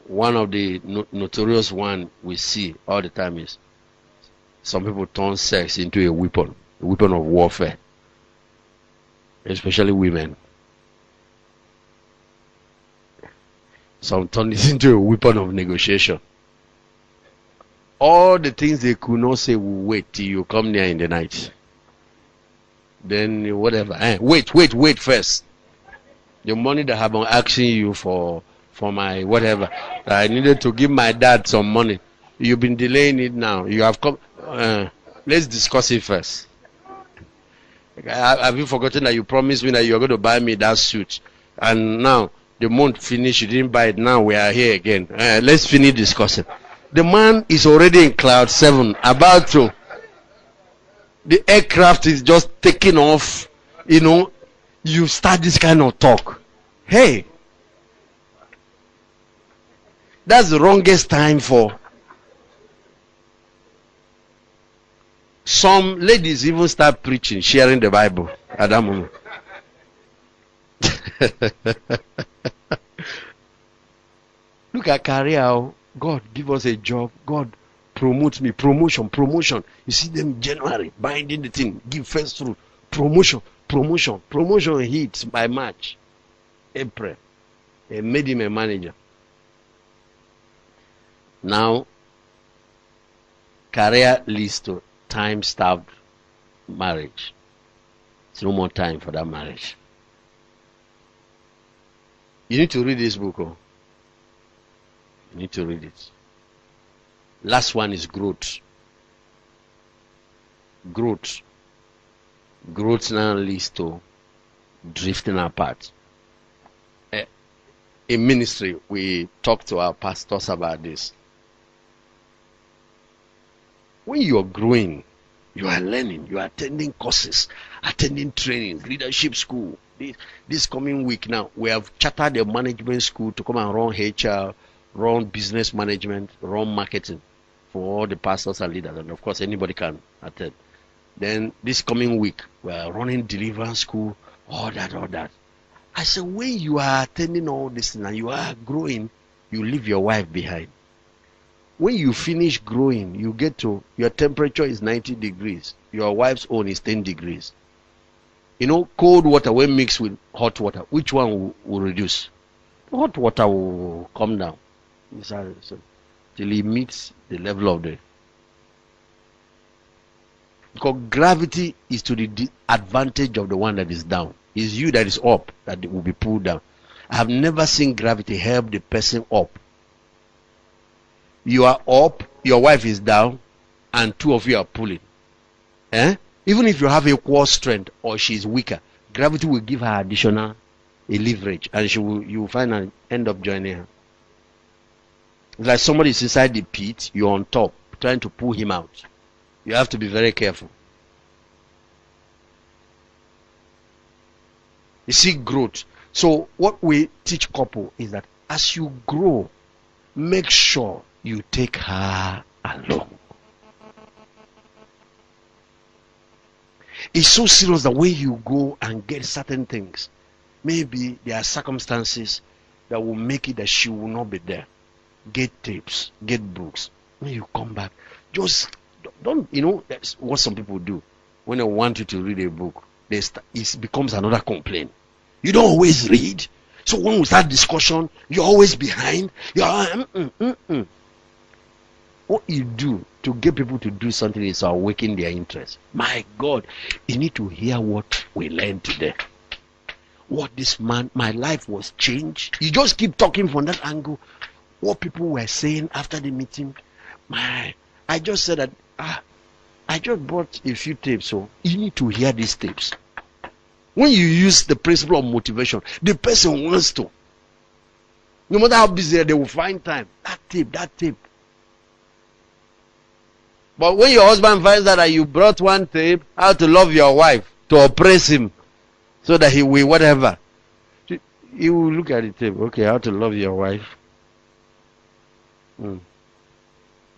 One of the notorious one we see all the time is some people turn sex into a weapon of warfare, especially women. Some turn it into a weapon of negotiation. All the things they could not say will wait till you come near in the night. Then whatever. Wait first. The money that I've been asking you for my whatever, I needed to give my dad some money. You've been delaying it now. You have come. Let's discuss it first. Have you forgotten that you promised me that you're going to buy me that suit? And now the month finished, you didn't buy it. Now we are here again. Let's finish discussing. The man is already in cloud 7, about to. The aircraft is just taking off. You start this kind of talk. Hey, that's the wrongest time for. Some ladies even start preaching, sharing the Bible at that moment. Look at career. God, give us a job. God, promote me. Promotion. You see them January, binding the thing. Give first fruit. Promotion. Hits by March. April. They made him a manager. Now, career leads to time-starved marriage. It's no more time for that marriage. You need to read this book. You need to read it. Last one is growth. Growth now leads to drifting apart. In ministry, we talk to our pastors about this. When you are growing, you are learning, you are attending courses, attending trainings, leadership school. This coming week now, we have chartered a management school to come and run HR, run business management, run marketing for all the pastors and leaders. And of course, anybody can attend. Then this coming week, we are running deliverance school, all that. I said, when you are attending all this and you are growing, you leave your wife behind. When you finish growing, you get to, your temperature is 90 degrees. Your wife's own is 10 degrees. Cold water when mixed with hot water, which one will reduce? Hot water will come down. inside, so till he meets the level of the. Because gravity is to the advantage of the one that is down. It's you that is up that will be pulled down. I have never seen gravity help the person up. You are up, your wife is down, and two of you are pulling. Even if you have equal strength or she is weaker, gravity will give her additional leverage, and you will find and end up joining her. It's like somebody is inside the pit, you're on top, trying to pull him out. You have to be very careful. You see growth. So what we teach couple is that as you grow, make sure you take her along. It's so serious that when you go and get certain things, maybe there are circumstances that will make it that she will not be there. Get tapes, get books. When you come back, just don't, that's what some people do. When they want you to read a book, it becomes another complaint. You don't always read. So when we start discussion, you're always behind. What you do to get people to do something is to awaken their interest. My God, you need to hear what we learned today. What this man, my life was changed. You just keep talking from that angle. What people were saying after the meeting. I just said that I just bought a few tapes, so you need to hear these tapes. When you use the principle of motivation, the person wants to. No matter how busy they will find time. That tape. But when your husband finds out that you brought one tape, how to love your wife, to oppress him, so that he will whatever, he will look at the tape. Okay, how to love your wife.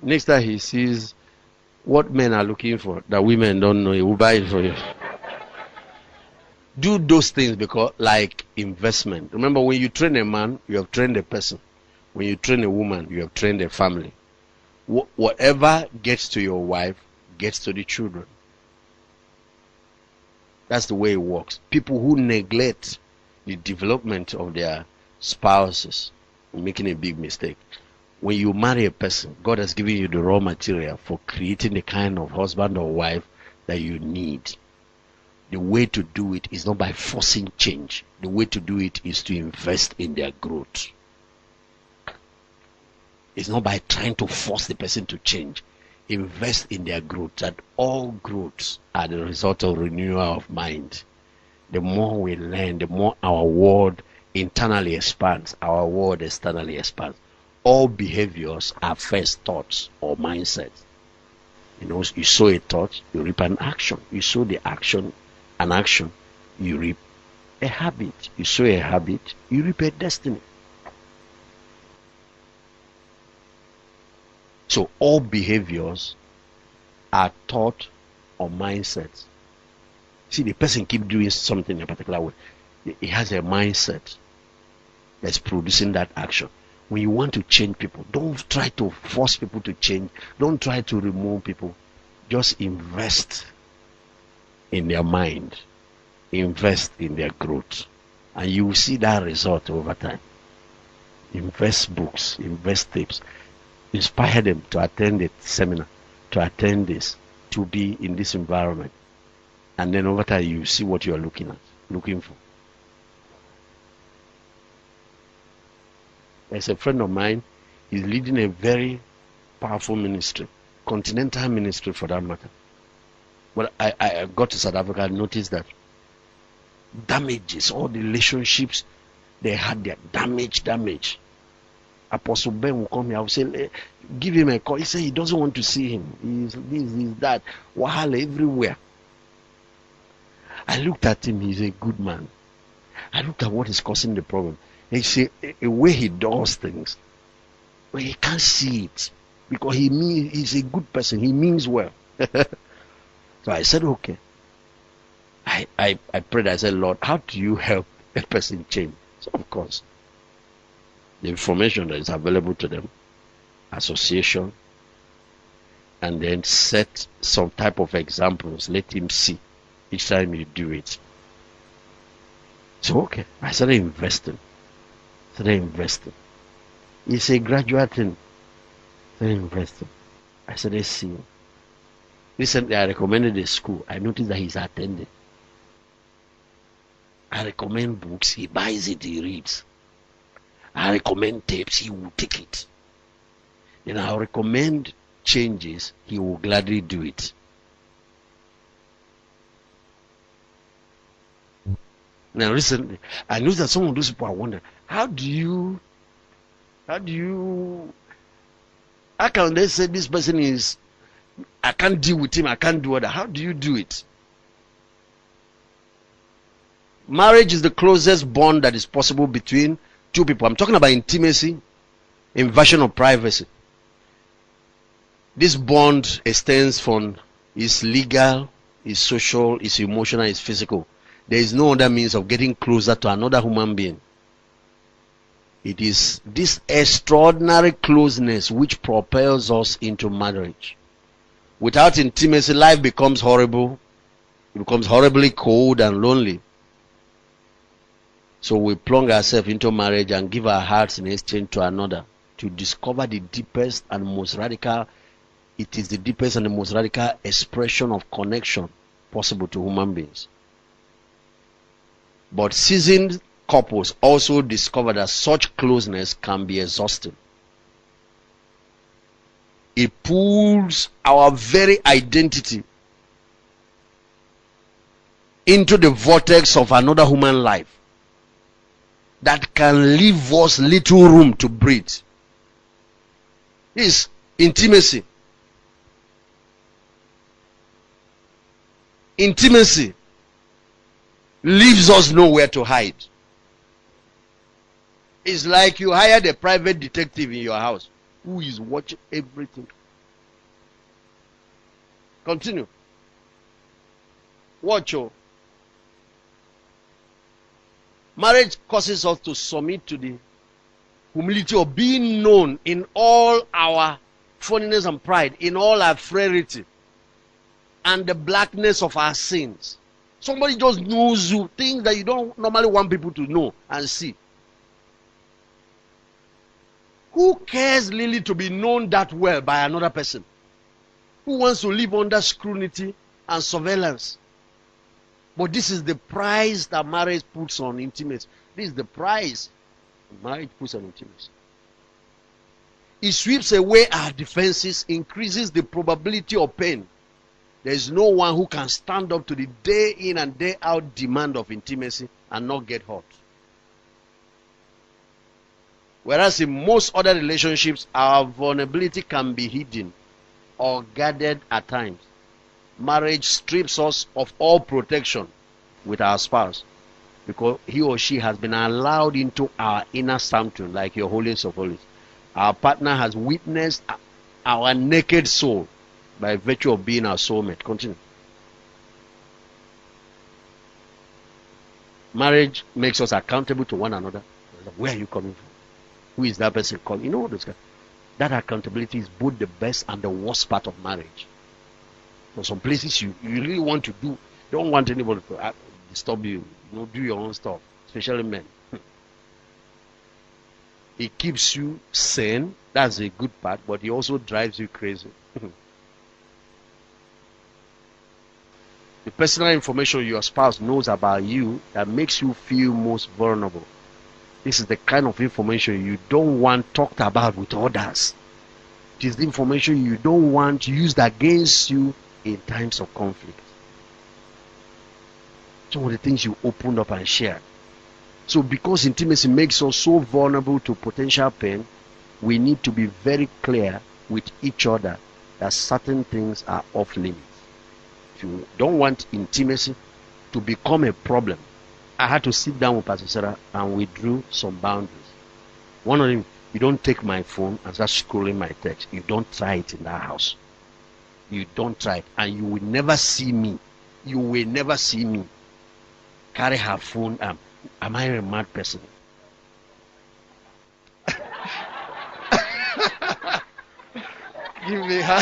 Next time he sees what men are looking for that women don't know, he will buy it for you. Do those things because, like investment. Remember, when you train a man, you have trained a person. When you train a woman, you have trained a family. Whatever gets to your wife gets to the children. That's the way it works. People who neglect the development of their spouses are making a big mistake. When you marry a person, God has given you the raw material for creating the kind of husband or wife that you need. The way to do it is not by forcing change. The way to do it is to invest in their growth. It's not by trying to force the person to change. Invest in their growth. That all growths are the result of renewal of mind. The more we learn, the more our world internally expands, our world externally expands. All behaviors are first thoughts or mindsets. You sow a thought, you reap an action. You sow an action, you reap a habit. You sow a habit, you reap a destiny. So all behaviors are thought or mindsets. See, the person keep doing something in a particular way. He has a mindset that's producing that action. When you want to change people, don't try to force people to change. Don't try to remove people. Just invest in their mind. Invest in their growth. And you will see that result over time. Invest books, invest tapes. Inspire them to attend a seminar, to attend this, to be in this environment. And then over time you see what you are looking for. There's a friend of mine, he's leading a very powerful ministry, continental ministry for that matter. But I got to South Africa and noticed that damages, all the relationships they had, their damage. Apostle Ben will come here, I will say, give him a call. He said he doesn't want to see him. He's this, he's that. Wahala everywhere. I looked at him, he's a good man. I looked at what is causing the problem. He said, a way he does things, but he can't see it. Because he's a good person, he means well. So I said, okay. I prayed, I said, Lord, how do you help a person change? So of course, the information that is available to them, association, and then set some type of examples, let him see each time you do it. So okay, I started investing. It's a graduate thing. Very interesting. I said, let's see. Recently, I recommended a school. I noticed that he's attending. I recommend books. He buys it, he reads. I recommend tapes. He will take it. Then I'll recommend changes. He will gladly do it. Now recently, I know that some of those people are wondering, how can they say this person is, I can't deal with him, I can't do that. How do you do it? Marriage is the closest bond that is possible between two people. I'm talking about intimacy, invasion of privacy. This bond extends from, is legal, is social, is emotional, is physical. There is no other means of getting closer to another human being. It is this extraordinary closeness which propels us into marriage. Without intimacy, life becomes horrible. It becomes horribly cold and lonely. So we plunge ourselves into marriage and give our hearts in exchange to another to discover the deepest and most radical. It is the deepest and the most radical expression of connection possible to human beings. But seasoned couples also discover that such closeness can be exhausting. It pulls our very identity into the vortex of another human life that can leave us little room to breathe. This intimacy. Intimacy leaves us nowhere to hide. It's like you hired a private detective in your house who is watching everything. Continue. Watch. Marriage causes us to submit to the humility of being known in all our funniness and pride, in all our frailty, and the blackness of our sins. Somebody just knows you, things that you don't normally want people to know and see. Who cares really to be known that well by another person? Who wants to live under scrutiny and surveillance? But this is the price that marriage puts on intimacy. This is the price marriage puts on intimacy. It sweeps away our defenses, increases the probability of pain. There is no one who can stand up to the day in and day out demand of intimacy and not get hurt. Whereas in most other relationships, our vulnerability can be hidden or guarded at times. Marriage strips us of all protection with our spouse because he or she has been allowed into our inner sanctum, like your holiest of holies. Our partner has witnessed our naked soul by virtue of being our soulmate. Continue. Marriage makes us accountable to one another. Where are you coming from? Who is that person calling? You know what this guy? That accountability is both the best and the worst part of marriage. For some places you really want to do, don't want anybody to disturb you. You know, do your own stuff, especially men. It keeps you sane. That's a good part, but it also drives you crazy. The personal information your spouse knows about you that makes you feel most vulnerable. This is the kind of information you don't want talked about with others. It is the information you don't want used against you in times of conflict. Some of the things you opened up and shared. So because intimacy makes us so vulnerable to potential pain, we need to be very clear with each other that certain things are off limits. If you don't want intimacy to become a problem, I had to sit down with Pastor Sarah and we drew some boundaries. One of them, you don't take my phone and start scrolling my text. You don't try it in that house. You don't try it. And you will never see me. You will never see me carry her phone. Am I a mad person? Give me her.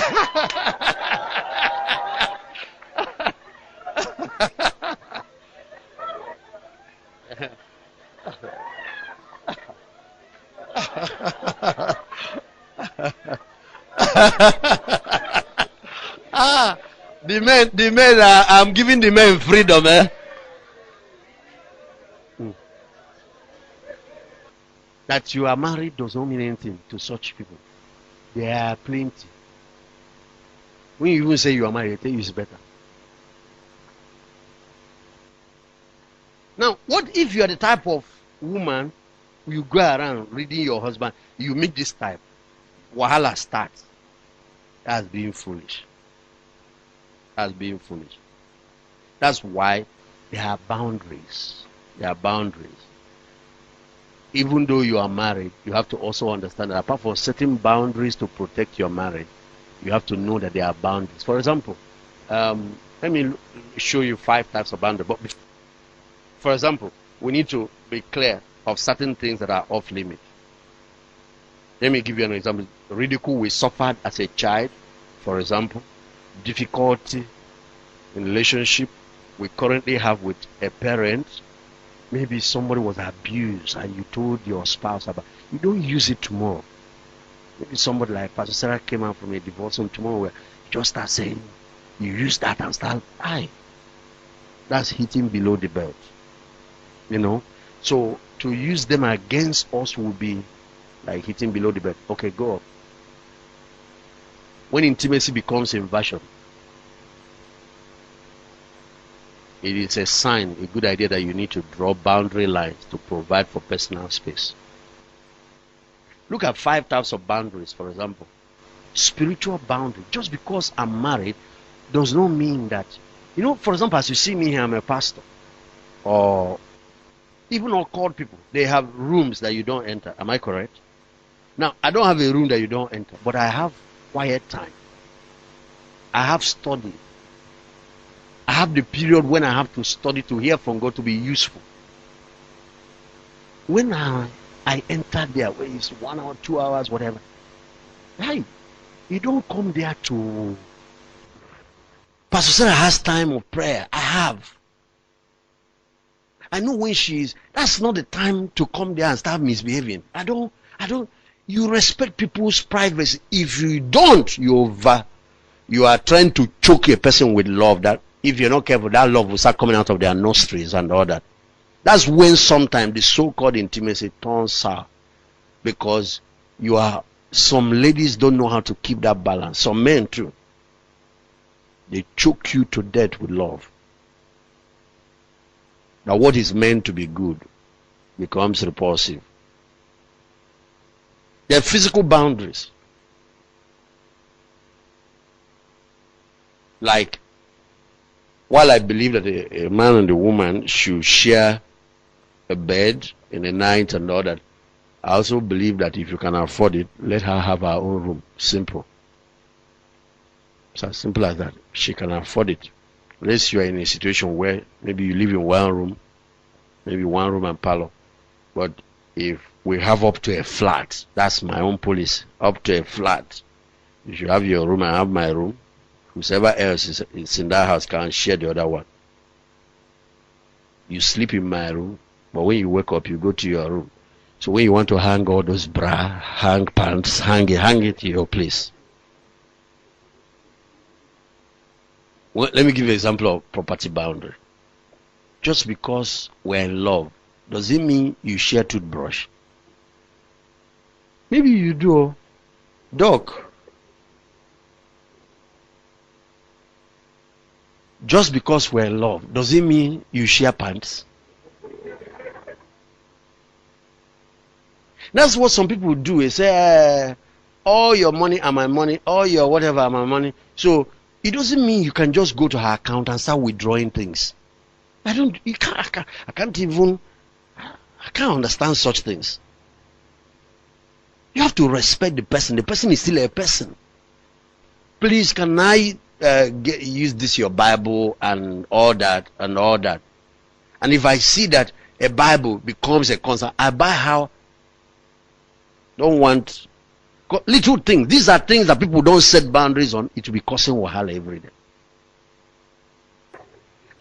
The men, I'm giving the men freedom, eh? That you are married does not mean anything to such people. There are plenty. When you even say you are married, they tell you it's better. Now, what if you are the type of woman you go around reading your husband, you meet this type, wahala starts? That's being foolish. That's being foolish. That's why there are boundaries. There are boundaries. Even though you are married, you have to also understand that apart from certain boundaries to protect your marriage, you have to know that there are boundaries. For example, let me show you 5 types of boundaries. But for example, we need to be clear of certain things that are off limit. Let me give you an example. Ridicule we suffered as a child, for example. Difficulty in relationship we currently have with a parent. Maybe somebody was abused and you told your spouse about. You don't use it tomorrow. Maybe somebody like Pastor Sarah came out from a divorce home tomorrow where you just start saying, you use that and start, that's hitting below the belt. You know? So to use them against us will be like hitting below the belt. Okay, go up. When intimacy becomes invasion, it is a sign, a good idea that you need to draw boundary lines to provide for personal space. Look at 5 types of boundaries, for example. Spiritual boundary. Just because I'm married does not mean that, for example, as you see me here, I'm a pastor. Or even all called people, they have rooms that you don't enter. Am I correct? Now, I don't have a room that you don't enter, but I have quiet time. I have study. I have the period when I have to study to hear from God to be useful. When I enter there, where it's 1 hour, 2 hours, whatever, you don't come there to. Pastor Sarah has time of prayer. I have. I know when that's not the time to come there and start misbehaving. I don't. You respect people's privacy. If you don't, you are trying to choke a person with love that, if you're not careful, that love will start coming out of their nostrils and all that. That's when sometimes the so-called intimacy turns sour. Because some ladies don't know how to keep that balance. Some men too. They choke you to death with love. Now what is meant to be good becomes repulsive. There are physical boundaries. Like, while I believe that a man and a woman should share a bed in the night and all that, I also believe that if you can afford it, let her have her own room. Simple. It's as simple as that. She can afford it. Unless you are in a situation where maybe you live in one room, maybe 1 room and parlor. But if we have up to a flat, that's my own policy. Up to a flat. You should have your room and have my room. Whoever else is in that house can share the other one. You sleep in my room, but when you wake up, you go to your room. So when you want to hang all those bra, hang pants, hang it to your place. Well, let me give you an example of property boundary. Just because we're in love, does it mean you share toothbrush? Maybe you do. Doc. Just because we're in love, does it mean you share pants? That's what some people do. They say, all your money are my money, all your whatever are my money. So it doesn't mean you can just go to her account and start withdrawing things. I can't understand such things. You have to respect the person. The person is still a person. Please, can I use this your Bible and all that? And if I see that a Bible becomes a concern, I buy how. Don't want little things. These are things that people don't set boundaries on. It will be causing wahala every day.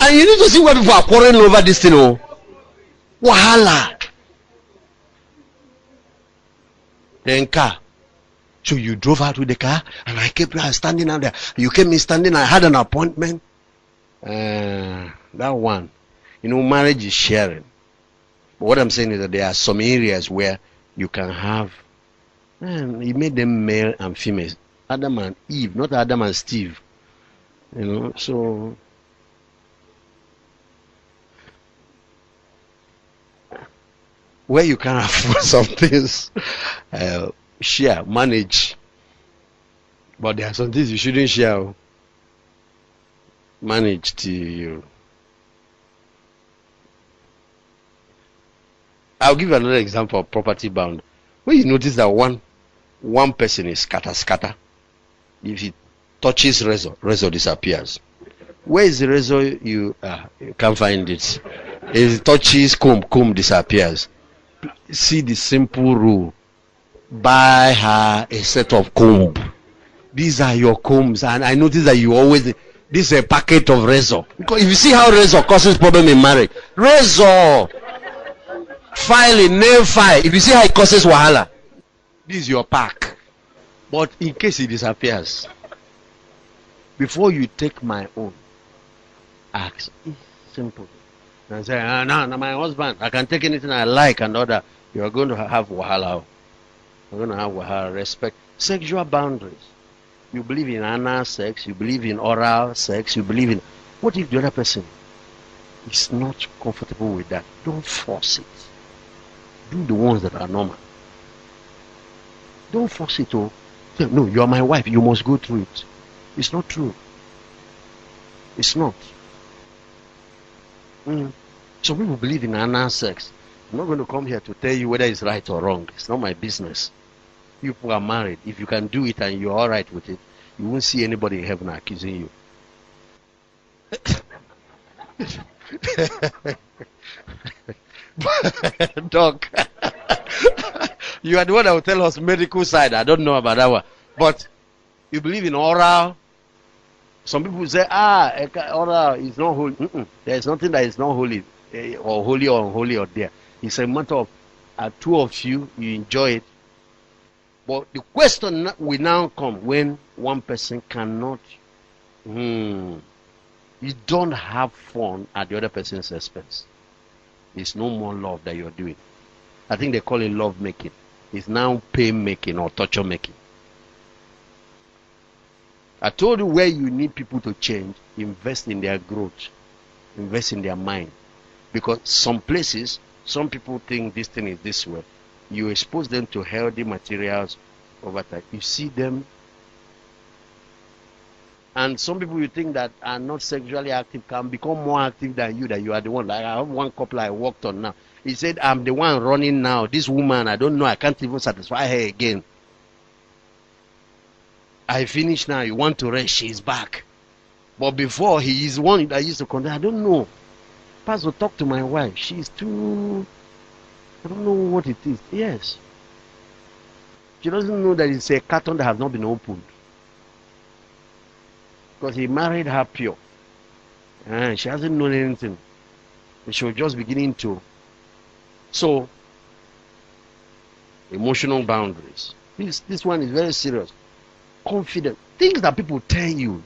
And you need to see where people are quarreling over this thing. Wahala. Then car. So you drove out with the car, and I kept standing out there. You kept me standing. I had an appointment. That one, marriage is sharing. But what I'm saying is that there are some areas where you can have. He made them male and female. Adam and Eve, not Adam and Steve. So where you can afford some things, share, manage. But there are some things you shouldn't share. Manage to you. I'll give you another example of property bound. When you notice that one person is scatter. If he touches razor disappears. Where is the razor? You can't find it. If it touches comb disappears. See the simple rule. Buy her a set of comb. These are your combs, and I notice that you always. This is a packet of razor. Because if you see how razor causes problem in marriage, razor, filing, nail file. If you see how it causes wahala, this is your pack. But in case it disappears, before you take my own, ask. It's simple. And say, no, my husband, I can take anything I like and order. You are going to have wahala. You're going to have wahala. Respect sexual boundaries. You believe in anal sex, you believe in oral sex, you believe in. What if the other person is not comfortable with that? Don't force it. Do the ones that are normal. Don't force it. No, you are my wife, you must go through it. It's not true. It's not. Some people believe in anal sex. I'm not going to come here to tell you whether it's right or wrong. It's not my business. You people are married. If you can do it and you're all right with it, you won't see anybody in heaven accusing you. Doc, you are the one that will tell us medical side. I don't know about that one. But you believe in oral. Some people say, oral is not holy. There is nothing that is not holy or holy or unholy or there. It's a matter of two of you enjoy it. But the question will now come when one person cannot. You don't have fun at the other person's expense. It's no more love that you're doing. I think they call it love making. It's now pain making or torture making. I told you where you need people to change, invest in their growth, invest in their mind. Because some places, some people think this thing is this way. You expose them to healthy materials over time. You see them. And some people you think that are not sexually active can become more active than you, that you are the one. Like I have one couple I worked on now. He said, I'm the one running now. This woman, I don't know, I can't even satisfy her again. I finished now. You want to rest, she's back. But before, he is one that used to contact. I don't know. Pastor, talk to my wife. She's too. I don't know what it is. Yes. She doesn't know that it's a carton that has not been opened. Because he married her pure. And she hasn't known anything. And she was just beginning to. So, emotional boundaries. This one is very serious. Confident. Things that people tell you,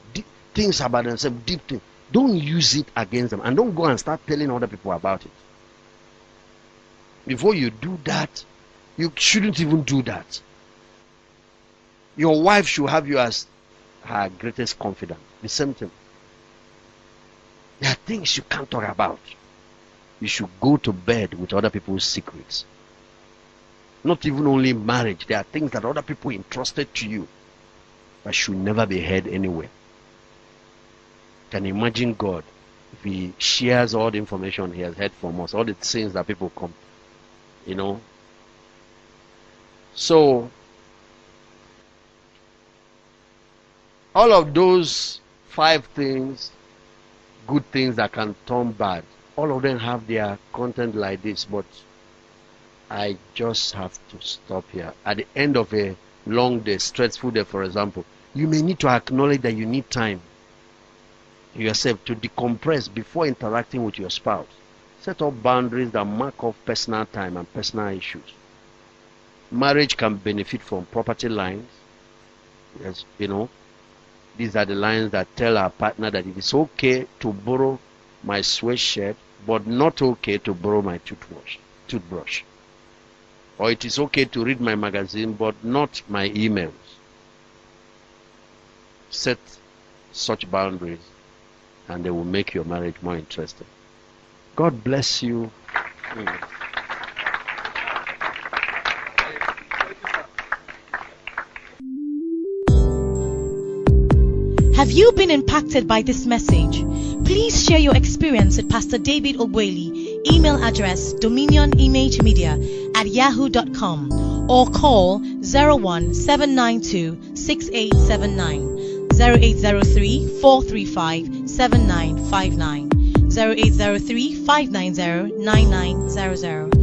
things about themselves, deep things. Don't use it against them. And don't go and start telling other people about it. Before you do that, you shouldn't even do that. Your wife should have you as her greatest confidant. The same thing. There are things you can't talk about. You should go to bed with other people's secrets. Not even only marriage. There are things that other people entrusted to you that should never be heard anywhere. Can you imagine God if He shares all the information He has heard from us, all the things that people come, So, all of those 5 things, good things that can turn bad, all of them have their content like this, but I just have to stop here. At the end of a long day, stressful day, for example, you may need to acknowledge that you need time yourself to decompress before interacting with your spouse. Set up boundaries that mark off personal time and personal issues. Marriage can benefit from property lines, Yes, these are the lines that tell our partner that it is okay to borrow my sweatshirt, but not okay to borrow my toothbrush. Or it is okay to read my magazine, but not my emails. Set such boundaries, and they will make your marriage more interesting. God bless you. Have you been impacted by this message? Please share your experience with Pastor David Ogbueli. Email address dominionimagemedia@yahoo.com or call 017926879, 0803-435-7959, 0803-590-9900.